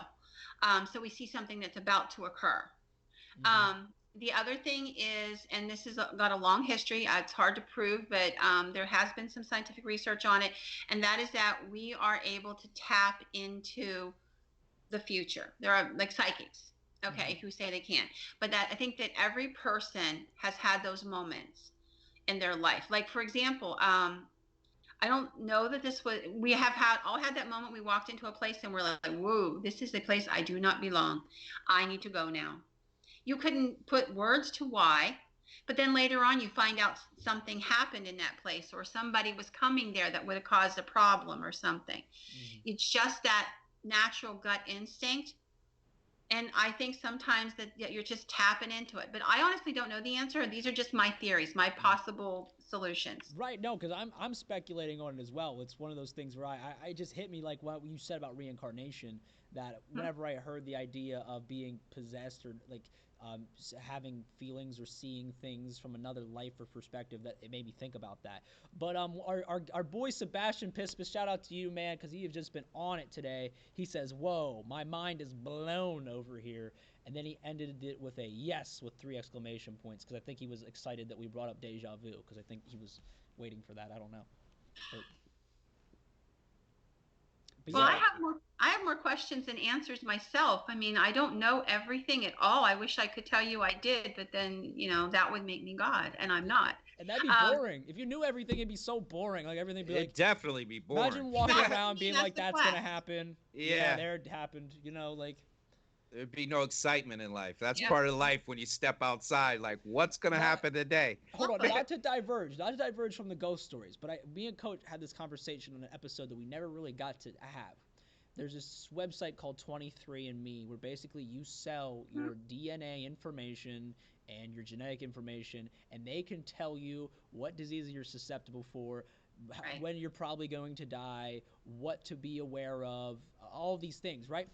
So we see something that's about to occur. The other thing is, and this has got a long history, it's hard to prove, but there has been some scientific research on it, and that is that we are able to tap into the future. There are like psychics, okay, who say they can, but that I think that every person has had those moments in their life. Like, for example, I don't know that we have all had that moment. We walked into a place and we're like, whoa, this is a place I do not belong. I need to go now. You couldn't put words to why, but then later on you find out something happened in that place, or somebody was coming there that would have caused a problem or something. It's just that natural gut instinct. And I think sometimes that you're just tapping into it. But I honestly don't know the answer. These are just my theories, my possible solutions. Right, no, because I'm speculating on it as well. It's one of those things where I just hit me like what you said about reincarnation, that whenever I heard the idea of being possessed, or like having feelings or seeing things from another life or perspective, that it made me think about that. But our boy Sebastian Pispis, shout out to you, man, because he has just been on it today. He says, whoa, my mind is blown over here. And then he ended it with a yes with 3 exclamation points because I think he was excited that we brought up deja vu because I think he was waiting for that. I don't know. But Well, yeah. I have more questions than answers myself. I mean, I don't know everything at all. I wish I could tell you I did, but then, that would make me God, and I'm not. And that'd be boring. If you knew everything, it'd be so boring. Like everything would be It'd definitely be boring. Imagine walking around being like, that's "That's gonna happen." Yeah. There it happened. Like. There'd be no excitement in life. That's Yeah. part of life when you step outside. Like, what's gonna happen today? Hold on, not to diverge from the ghost stories, but me and Coach had this conversation on an episode that we never really got to have. There's this website called 23andMe where basically you sell your DNA information and your genetic information, and they can tell you what diseases you're susceptible for, Right. when you're probably going to die, what to be aware of, all these things, right?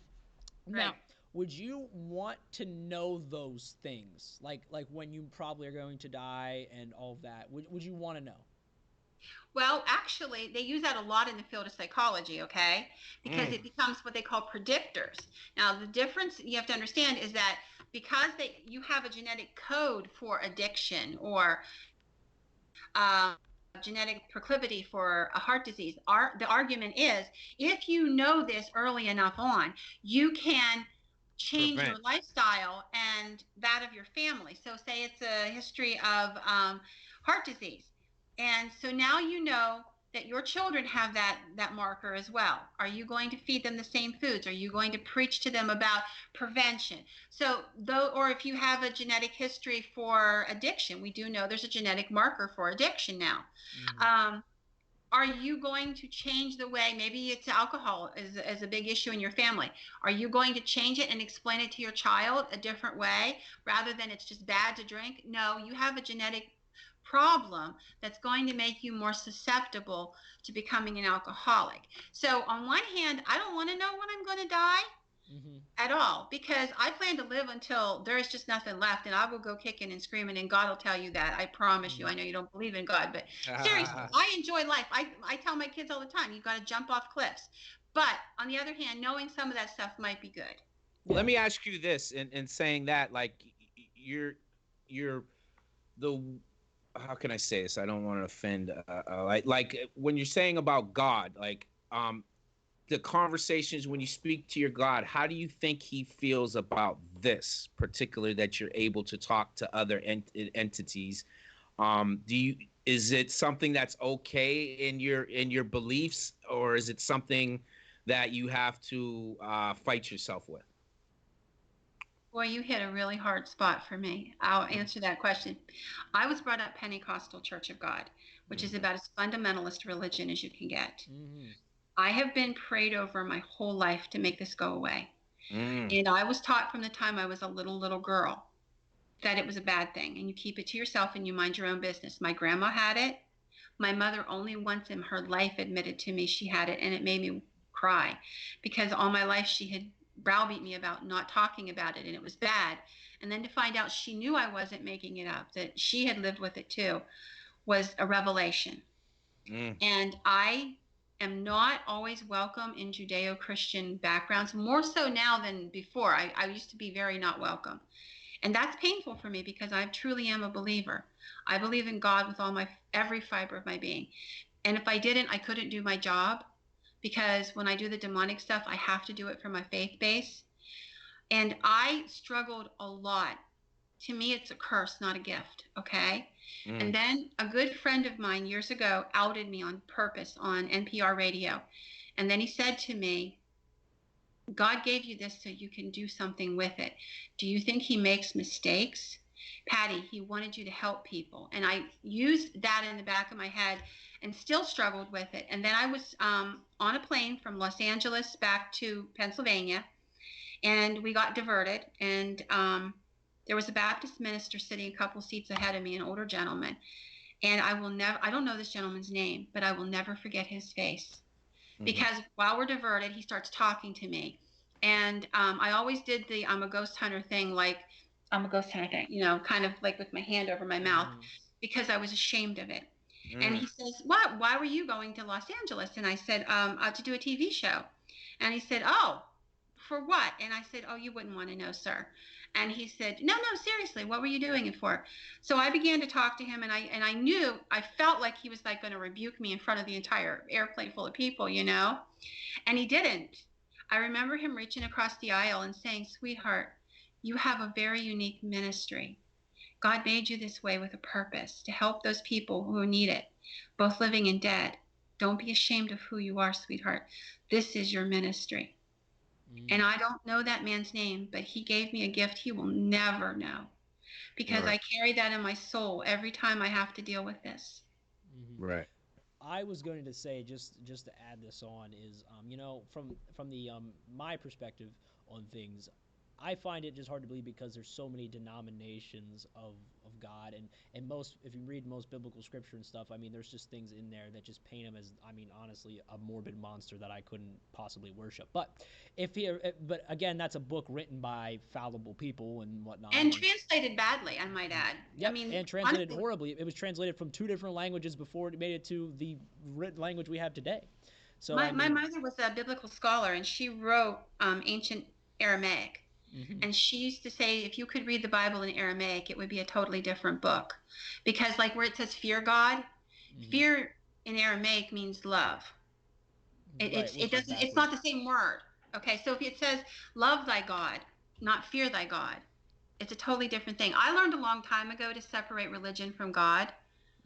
Now, would you want to know those things, like when you probably are going to die and all of that? Would you want to know? Well, actually, they use that a lot in the field of psychology, okay? Because it becomes what they call predictors. Now, the difference you have to understand is that because you have a genetic code for addiction or genetic proclivity for a heart disease, the argument is if you know this early enough on, you can change your lifestyle and that of your family. So say it's a history of heart disease. And so now you know that your children have that marker as well. Are you going to feed them the same foods? Are you going to preach to them about prevention? So or if you have a genetic history for addiction, we do know there's a genetic marker for addiction now. Mm-hmm. Are you going to change the way, maybe it's alcohol is a big issue in your family. Are you going to change it and explain it to your child a different way rather than it's just bad to drink? No, you have a genetic problem that's going to make you more susceptible to becoming an alcoholic. So on one hand, I don't want to know when I'm going to die at all, because I plan to live until there is just nothing left, and I will go kicking and screaming, and God will tell you that. I promise you. I know you don't believe in God, but seriously, I enjoy life. I tell my kids all the time, you've got to jump off cliffs. But on the other hand, knowing some of that stuff might be good. Let me ask you this, in saying that, like, you're the, how can I say this? I don't want to offend. Like when you're saying about God, like the conversations when you speak to your God, how do you think he feels about this, particularly that you're able to talk to other entities? Is it something that's okay in your beliefs, or is it something that you have to fight yourself with? Boy, you hit a really hard spot for me. I'll answer that question. I was brought up Pentecostal Church of God, which is about as fundamentalist religion as you can get. I have been prayed over my whole life to make this go away. And I was taught from the time I was a little girl that it was a bad thing, and you keep it to yourself and you mind your own business. My grandma had it. My mother only once in her life admitted to me she had it, and it made me cry because all my life she had browbeat me about not talking about it, and it was bad. And then to find out she knew I wasn't making it up, that she had lived with it too, was a revelation. And I am not always welcome in Judeo-Christian backgrounds, more so now than before. I used to be very not welcome. And that's painful for me because I truly am a believer. I believe in God with every fiber of my being. And if I didn't, I couldn't do my job, because when I do the demonic stuff, I have to do it from my faith base. And I struggled a lot. To me, it's a curse, not a gift, okay? And then a good friend of mine years ago outed me on purpose on NPR radio. And then he said to me, God gave you this so you can do something with it. Do you think he makes mistakes? Patty, he wanted you to help people. And I used that in the back of my head and still struggled with it. And then I was on a plane from Los Angeles back to Pennsylvania, and we got diverted. And there was a Baptist minister sitting a couple seats ahead of me, an older gentleman. And I don't know this gentleman's name, but I will never forget his face. Because while we're diverted, he starts talking to me. And I always did the I'm a ghost hunter thing, kind of like with my hand over my mouth, because I was ashamed of it. And he says, "What? Why were you going to Los Angeles?" And I said, to do a TV show. And he said, "Oh, for what?" And I said, "Oh, you wouldn't want to know, sir." And he said, no, seriously, what were you doing it for? So I began to talk to him, and I knew, I felt like he was like going to rebuke me in front of the entire airplane full of people, and he didn't. I remember him reaching across the aisle and saying, sweetheart, you have a very unique ministry. God made you this way with a purpose to help those people who need it, both living and dead. Don't be ashamed of who you are, sweetheart. This is your ministry. And I don't know that man's name, but he gave me a gift he will never know, because Right. I carry that in my soul every time I have to deal with this. Right. I was going to say, just to add this on, is from the my perspective on things, I find it just hard to believe because there's so many denominations of God, and most, if you read most biblical scripture and stuff, I mean, there's just things in there that just paint him as, I mean, honestly, a morbid monster that I couldn't possibly worship. But but again, that's a book written by fallible people and whatnot. And translated badly, I might add. Yep, I mean, and translated honestly, horribly. It was translated from 2 different languages before it made it to the written language we have today. So my mother was a biblical scholar, and she wrote ancient Aramaic. And she used to say, if you could read the Bible in Aramaic, it would be a totally different book. Because like where it says fear God, fear in Aramaic means love. It's not the same word. Okay, so if it says love thy God, not fear thy God, it's a totally different thing. I learned a long time ago to separate religion from God.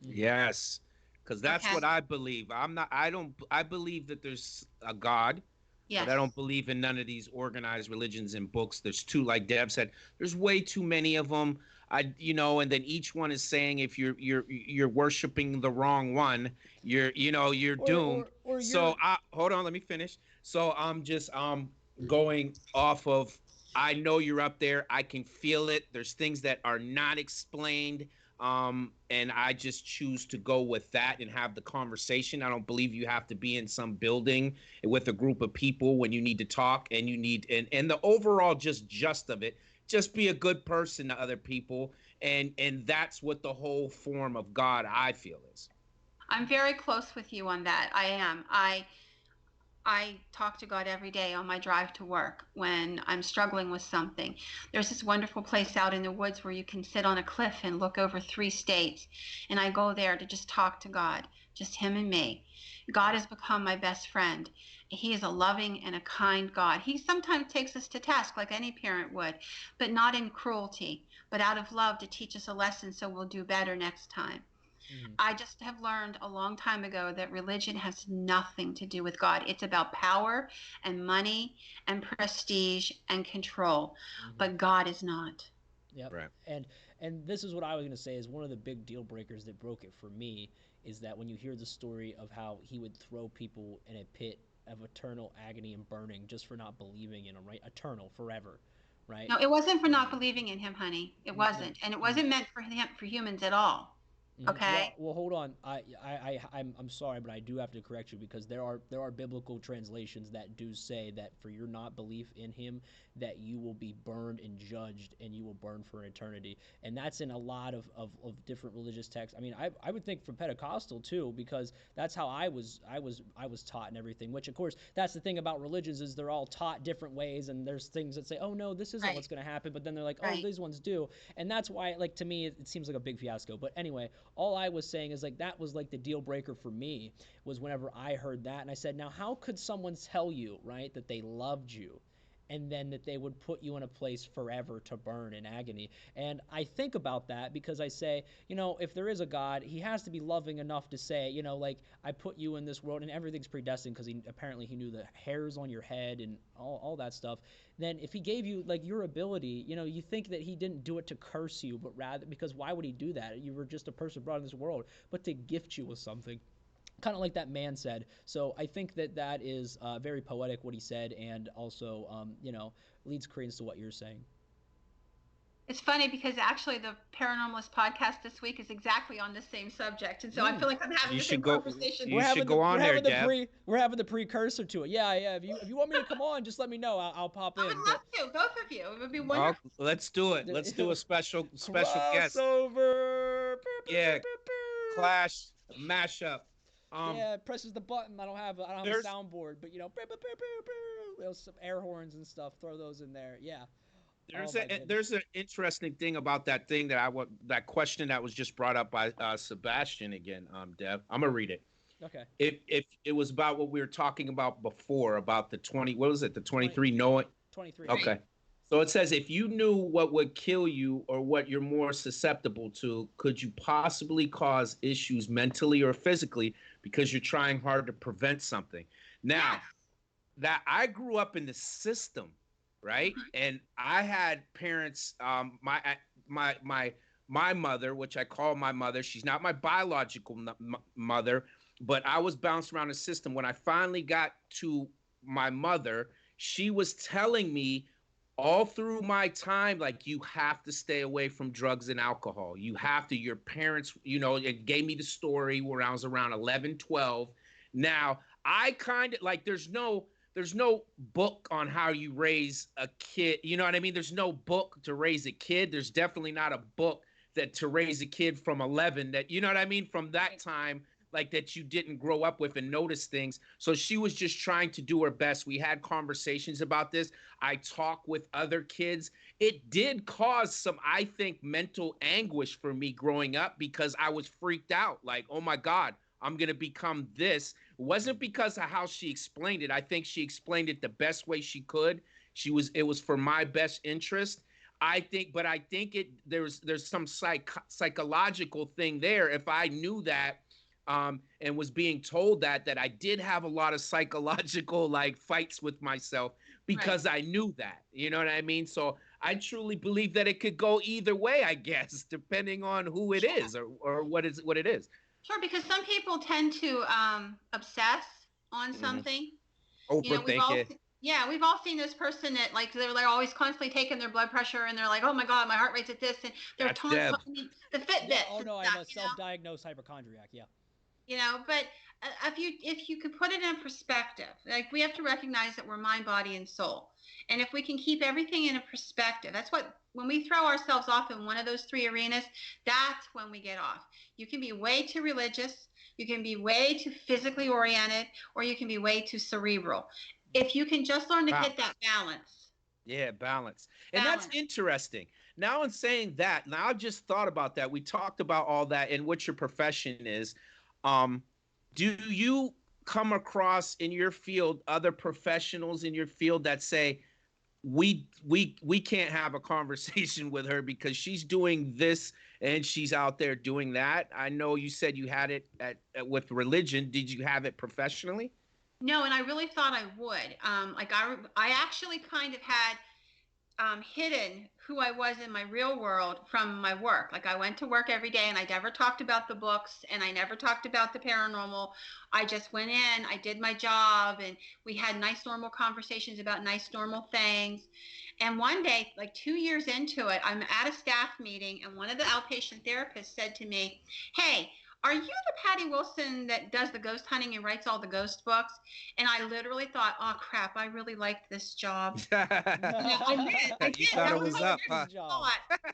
Yes, because that's Okay. what I believe. I believe that there's a God, Yes. but I don't believe in none of these organized religions and books. There's too, like Deb said, there's way too many of them. And then each one is saying if you're worshiping the wrong one, you're doomed. So hold on, let me finish. So I'm just going off of, I know you're up there. I can feel it. There's things that are not explained. And I just choose to go with that and have the conversation. I don't believe you have to be in some building with a group of people when you need to talk, and you need, and the overall just of it, just be a good person to other people. And that's what the whole form of God, I feel, is. I'm very close with you on that. I am. I talk to God every day on my drive to work when I'm struggling with something. There's this wonderful place out in the woods where you can sit on a cliff and look over 3 states. And I go there to just talk to God, just him and me. God has become my best friend. He is a loving and a kind God. He sometimes takes us to task like any parent would, but not in cruelty, but out of love to teach us a lesson so we'll do better next time. I just have learned a long time ago that religion has nothing to do with God. It's about power and money and prestige and control, but God is not. Yep. Right. And this is what I was going to say, is one of the big deal breakers that broke it for me is that when you hear the story of how he would throw people in a pit of eternal agony and burning just for not believing in him, right? Eternal, forever, right? No, it wasn't for not believing in him, honey. It wasn't. And it wasn't meant for humans at all. Okay. Well, hold on. I'm sorry, but I do have to correct you, because there are biblical translations that do say that for your not belief in him, that you will be burned and judged, and you will burn for eternity. And that's in a lot of different religious texts. I mean, I would think from Pentecostal too, because that's how I was taught and everything. Which, of course, that's the thing about religions, is they're all taught different ways, and there's things that say, oh no, this isn't what's going to happen, but then they're like, oh, these ones do, and that's why, like, to me, it seems like a big fiasco. But anyway, all I was saying is, like, that was like the deal breaker for me, was whenever I heard that, and I said, now how could someone tell you, right, that they loved you, and then that they would put you in a place forever to burn in agony? And I think about that because I say, if there is a God, he has to be loving enough to say, like, I put you in this world and everything's predestined, because he knew the hairs on your head and all that stuff. Then if he gave you, like, your ability, you think that he didn't do it to curse you, but rather, because why would he do that? You were just a person brought in this world, but to gift you with something. Kind of like that man said. So I think that is very poetic what he said, and also, leads credence to what you're saying. It's funny because actually the Paranormalist podcast this week is exactly on the same subject, and so I feel like I'm having the same conversation. You should go on there, Deb. We're having the precursor to it. Yeah. If you want me to come on, just let me know. I'll pop in. I would love to, both of you. It would be wonderful. Let's do it. Let's do a special guest. Crossover. Yeah. Clash mashup. Yeah, it presses the button. I don't have a soundboard, but some air horns and stuff. Throw those in there. Yeah. There's Oh my a goodness. there's an interesting thing about that thing that question that was just brought up by Sebastian again, Dev. I'm gonna read it. Okay. If it was about what we were talking about before about the 20, what was it, the 20 23 knowing? 23. Okay. So it says if you knew what would kill you or what you're more susceptible to, could you possibly cause issues mentally or physically because you're trying hard to prevent something? Now, Yes. that I grew up in the system, right? And I had parents, my mother, which I call my mother, she's not my biological mother, but I was bounced around the system. When I finally got to my mother, she was telling me all through my time, like, you have to stay away from drugs and alcohol. You have to, your parents, it gave me the story where I was around 11, 12. Now, I kind of like, there's no book on how you raise a kid. You know what I mean? There's no book to raise a kid. There's definitely not a book that to raise a kid from 11 that, you know what I mean? From that time, like, that you didn't grow up with and notice things. So she was just trying to do her best. We had conversations about this. I talk with other kids. It did cause some, I think, mental anguish for me growing up because I was freaked out. Like, oh my God, I'm going to become this. It wasn't because of how she explained it. I think she explained it the best way she could. It was for my best interest. I think there's some psychological thing there. If I knew that, and was being told that I did have a lot of psychological like fights with myself because I knew that, you know what I mean? So I truly believe that it could go either way, I guess, depending on who it is or what it is. Sure, because some people tend to obsess on something. We've Overthink all it. yeah, we've all seen this person that like they're always constantly taking their blood pressure and they're like, oh my God, my heart rate's at this, and they're That's Deb. the Fitbits Yeah, oh and no, I'm stuff, a self-diagnosed hypochondriac. Yeah. But if you could put it in perspective, like we have to recognize that we're mind, body, and soul, and if we can keep everything in a perspective, that's what when we throw ourselves off in one of those three arenas, that's when we get off. You can be way too religious, you can be way too physically oriented, or you can be way too cerebral. If you can just learn to hit that balance. Yeah, balance. And that's interesting. Now, in saying that, now I just thought about that. We talked about all that and what your profession is. Do you come across in your field other professionals in your field that say we can't have a conversation with her because she's doing this and she's out there doing that? I know you said you had it with religion. Did you have it professionally? No, and I really thought I would. I actually kind of had hidden who I was in my real world from my work. Like I went to work every day and I never talked about the books and I never talked about the paranormal. I just went in, I did my job, and we had nice normal conversations about nice normal things. And one day, like 2 years into it, I'm at a staff meeting and one of the outpatient therapists said to me, hey, are you the Patty Wilson that does the ghost hunting and writes all the ghost books? And I literally thought, oh crap, I really liked this job. I did. You thought it was up, huh?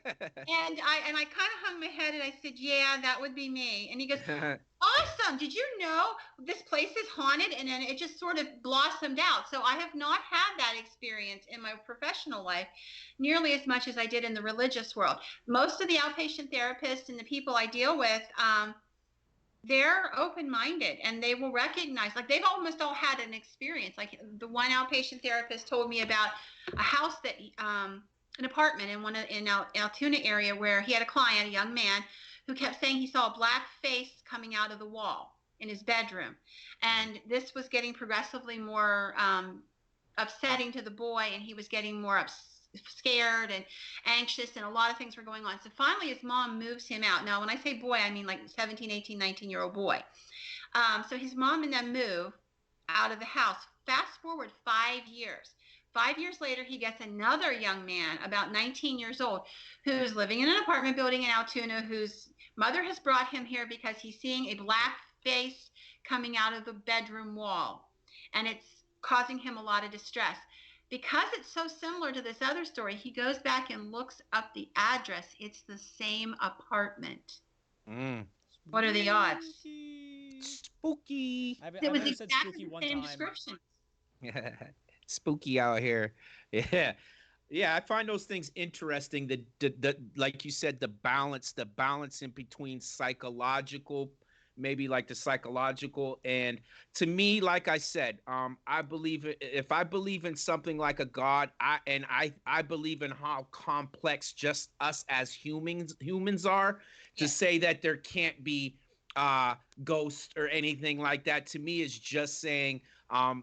And I kind of hung my head and I said, yeah, that would be me. And he goes, awesome. Did you know this place is haunted? And then it just sort of blossomed out. So I have not had that experience in my professional life nearly as much as I did in the religious world. Most of the outpatient therapists and the people I deal with, they're open-minded and they will recognize, like they've almost all had an experience. Like the one outpatient therapist told me about a house that, an apartment in Altoona area where he had a client, a young man, who kept saying he saw a black face coming out of the wall in his bedroom. And this was getting progressively more upsetting to the boy, and he was getting more scared and anxious, and a lot of things were going on. So finally his mom moves him out. Now when I say boy, I mean like 17, 18, 19-year-old boy. So his mom and them move out of the house. Fast forward 5 years. 5 years later, he gets another young man, about 19 years old, who's living in an apartment building in Altoona, whose mother has brought him here because he's seeing a black face coming out of the bedroom wall. And it's causing him a lot of distress. Because it's so similar to this other story, he goes back and looks up the address. It's the same apartment. What are the odds? Spooky. It was exactly the same description. Spooky out here. Yeah. Yeah, I find those things interesting. The like you said, the balance in between psychological, maybe like the psychological, and to me, like I said, I believe if I believe in something like a God, I believe in how complex just us as humans are. To Yes. say that there can't be ghosts or anything like that, to me is just saying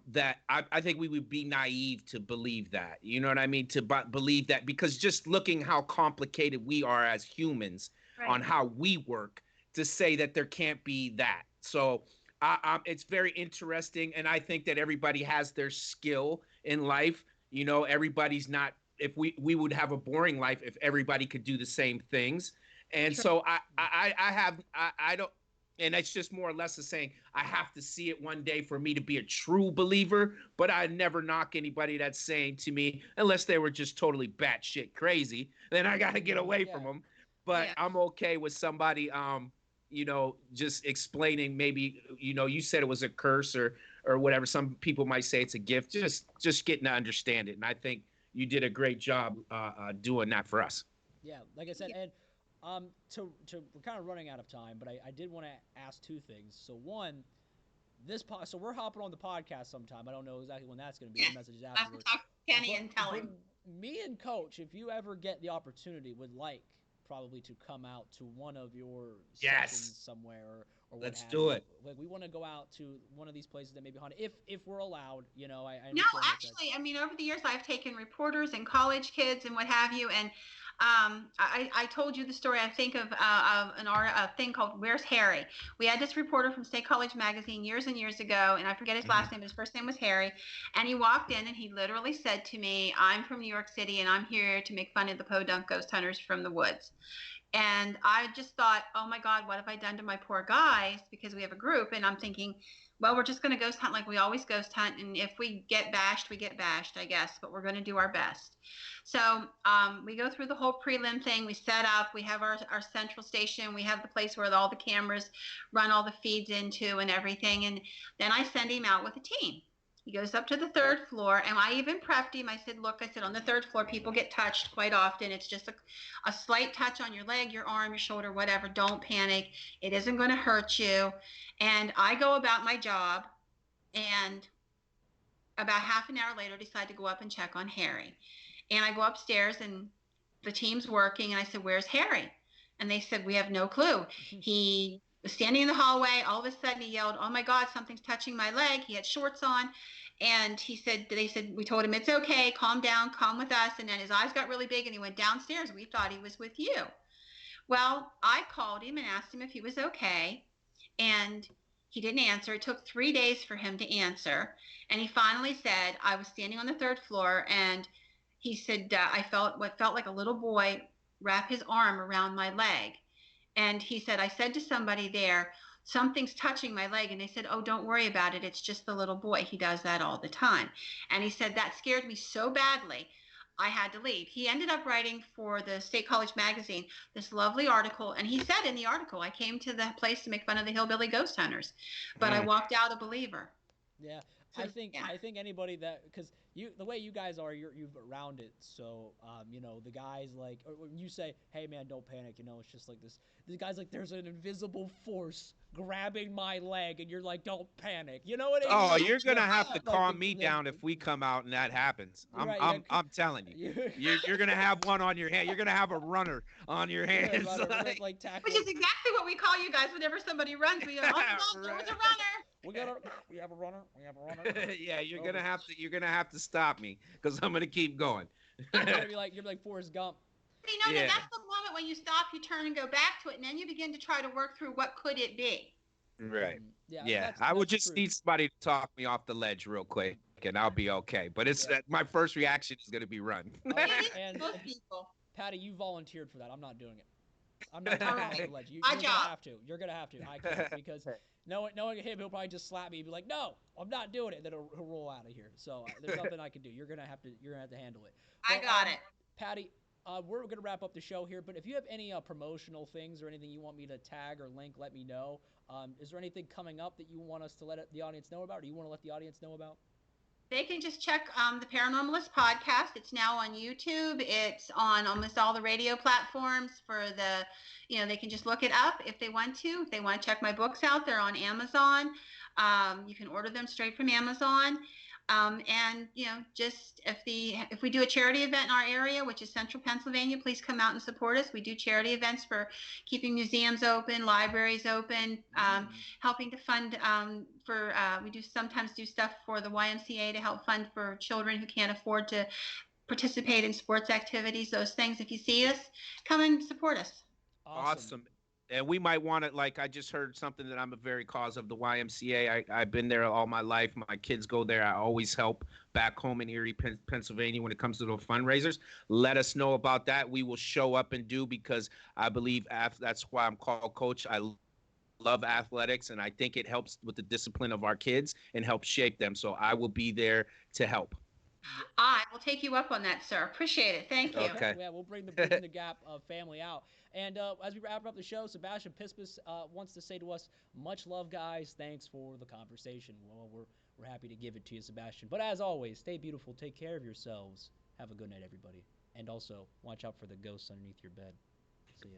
that I think we would be naive to believe that. You know what I mean? To believe that, because just looking how complicated we are as humans on Right. how we work, to say that there can't be that. So it's very interesting, and I think that everybody has their skill in life. You know, everybody's not. If we would have a boring life if everybody could do the same things. And True. so I don't, and it's just more or less the saying I have to see it one day for me to be a true believer. But I never knock anybody that's saying to me, unless they were just totally batshit crazy, then I got to get away from them. But Yeah. I'm okay with somebody, just explaining. Maybe you said it was a curse or whatever. Some people might say it's a gift. Just getting to understand it, and I think you did a great job doing that for us. Yeah, like I said, and we're kind of running out of time, but I did want to ask two things. So one, so we're hopping on the podcast sometime. I don't know exactly when that's going to be. The message is I have to afterwards. talk to Kenny and tell But him. me and Coach, if you ever get the opportunity, would like probably to come out to one of your Yes. sessions somewhere or what Let's have do you. it. Like we want to go out to one of these places that may be haunted, if we're allowed. You know, I No, understand that actually, I mean, over the years, I've taken reporters and college kids and what have you, and I told you the story. I think of a thing called "Where's Harry." We had this reporter from State College Magazine years and years ago, and I forget his last name. His first name was Harry, and he walked in and he literally said to me, "I'm from New York City, and I'm here to make fun of the podunk ghost hunters from the woods." And I just thought, oh my God, what have I done to my poor guys? Because we have a group, and I'm thinking, well, we're just going to ghost hunt like we always ghost hunt. And if we get bashed, we get bashed, I guess, but we're going to do our best. So we go through the whole prelim thing. We set up, we have our central station, we have the place where all the cameras run all the feeds into and everything. And then I send him out with a team. He goes up to the third floor, and I even prepped him. I said, look, I said, on the third floor, people get touched quite often. It's just a slight touch on your leg, your arm, your shoulder, whatever. Don't panic. It isn't going to hurt you. And I go about my job, and about half an hour later, decide to go up and check on Harry. And I go upstairs, and the team's working, and I said, where's Harry? And they said, we have no clue. He was standing in the hallway. All of a sudden, he yelled, oh my God, something's touching my leg. He had shorts on. And they said, we told him it's okay, calm down, come with us. And then his eyes got really big and he went downstairs. We thought he was with you. Well, I called him and asked him if he was okay. And he didn't answer. It took 3 days for him to answer. And he finally said, I was standing on the third floor, and he said, I felt what felt like a little boy wrap his arm around my leg. And he said, I said to somebody there, something's touching my leg. And they said, oh, don't worry about it. It's just the little boy. He does that all the time. And he said, that scared me so badly, I had to leave. He ended up writing for the State College Magazine this lovely article. And he said in the article, I came to the place to make fun of the hillbilly ghost hunters, but I walked out a believer. Yeah, So, I think anybody that, because the way you guys are, you've around it. So the guys like, or when you say, hey man, don't panic, it's just like this. The guy's like, there's an invisible force grabbing my leg, and you're like, don't panic. You know what I mean? Oh, you're gonna have to Like calm me down if we come out and that happens. Right, yeah, I'm telling you, you're gonna have one on your hand. You're gonna have a runner on your hands. like tackle. which is exactly what we call you guys whenever somebody runs. We go, oh my God, there was a runner. We have a runner. Yeah, you're gonna have to stop me because I'm gonna keep going. You're like Forrest Gump. You know, Yeah. that's the moment when you stop, you turn and go back to it, and then you begin to try to work through what could it be. Right. Yeah. I would that's just true. need somebody to talk me off the ledge real quick, and I'll be okay. But it's my first reaction is gonna be run. And Most people. Patty, you volunteered for that. I'm not doing it. I'm not doing it on the ledge. You're My gonna job. have to. You're gonna have to. I can't because knowing him, he'll probably just slap me and be like, "No, I'm not doing it." And then he'll roll out of here. So there's nothing I can do. You're gonna have to handle it. I got it. Patty. We're gonna wrap up the show here, but if you have any promotional things or anything you want me to tag or link, let me know. Is there anything coming up that you want us to let the audience know about, or you want to let the audience know about? They can just check the Paranormalist Podcast. It's now on YouTube. It's on almost all the radio platforms they can just look it up if they want to. If they want to check my books out, they're on Amazon. You can order them straight from Amazon. And just if we do a charity event in our area, which is Central Pennsylvania, please come out and support us. We do charity events for keeping museums open, libraries open, helping to fund we do sometimes do stuff for the YMCA to help fund for children who can't afford to participate in sports activities, those things. If you see us, come and support us. Awesome. And we might want to, like, I just heard something that I'm a very cause of, the YMCA. I've been there all my life. My kids go there. I always help back home in Erie, Pennsylvania when it comes to the fundraisers. Let us know about that. We will show up and do, because I believe that's why I'm called coach. I love athletics, and I think it helps with the discipline of our kids and helps shape them. So I will be there to help. I will take you up on that, sir. Appreciate it. Thank you. Okay. Yeah, we'll bring the Bridging the Gap family out. And as we wrap up the show, Sebastian Pispis wants to say to us, much love, guys. Thanks for the conversation. Well, we're happy to give it to you, Sebastian. But as always, stay beautiful. Take care of yourselves. Have a good night, everybody. And also, watch out for the ghosts underneath your bed. See ya.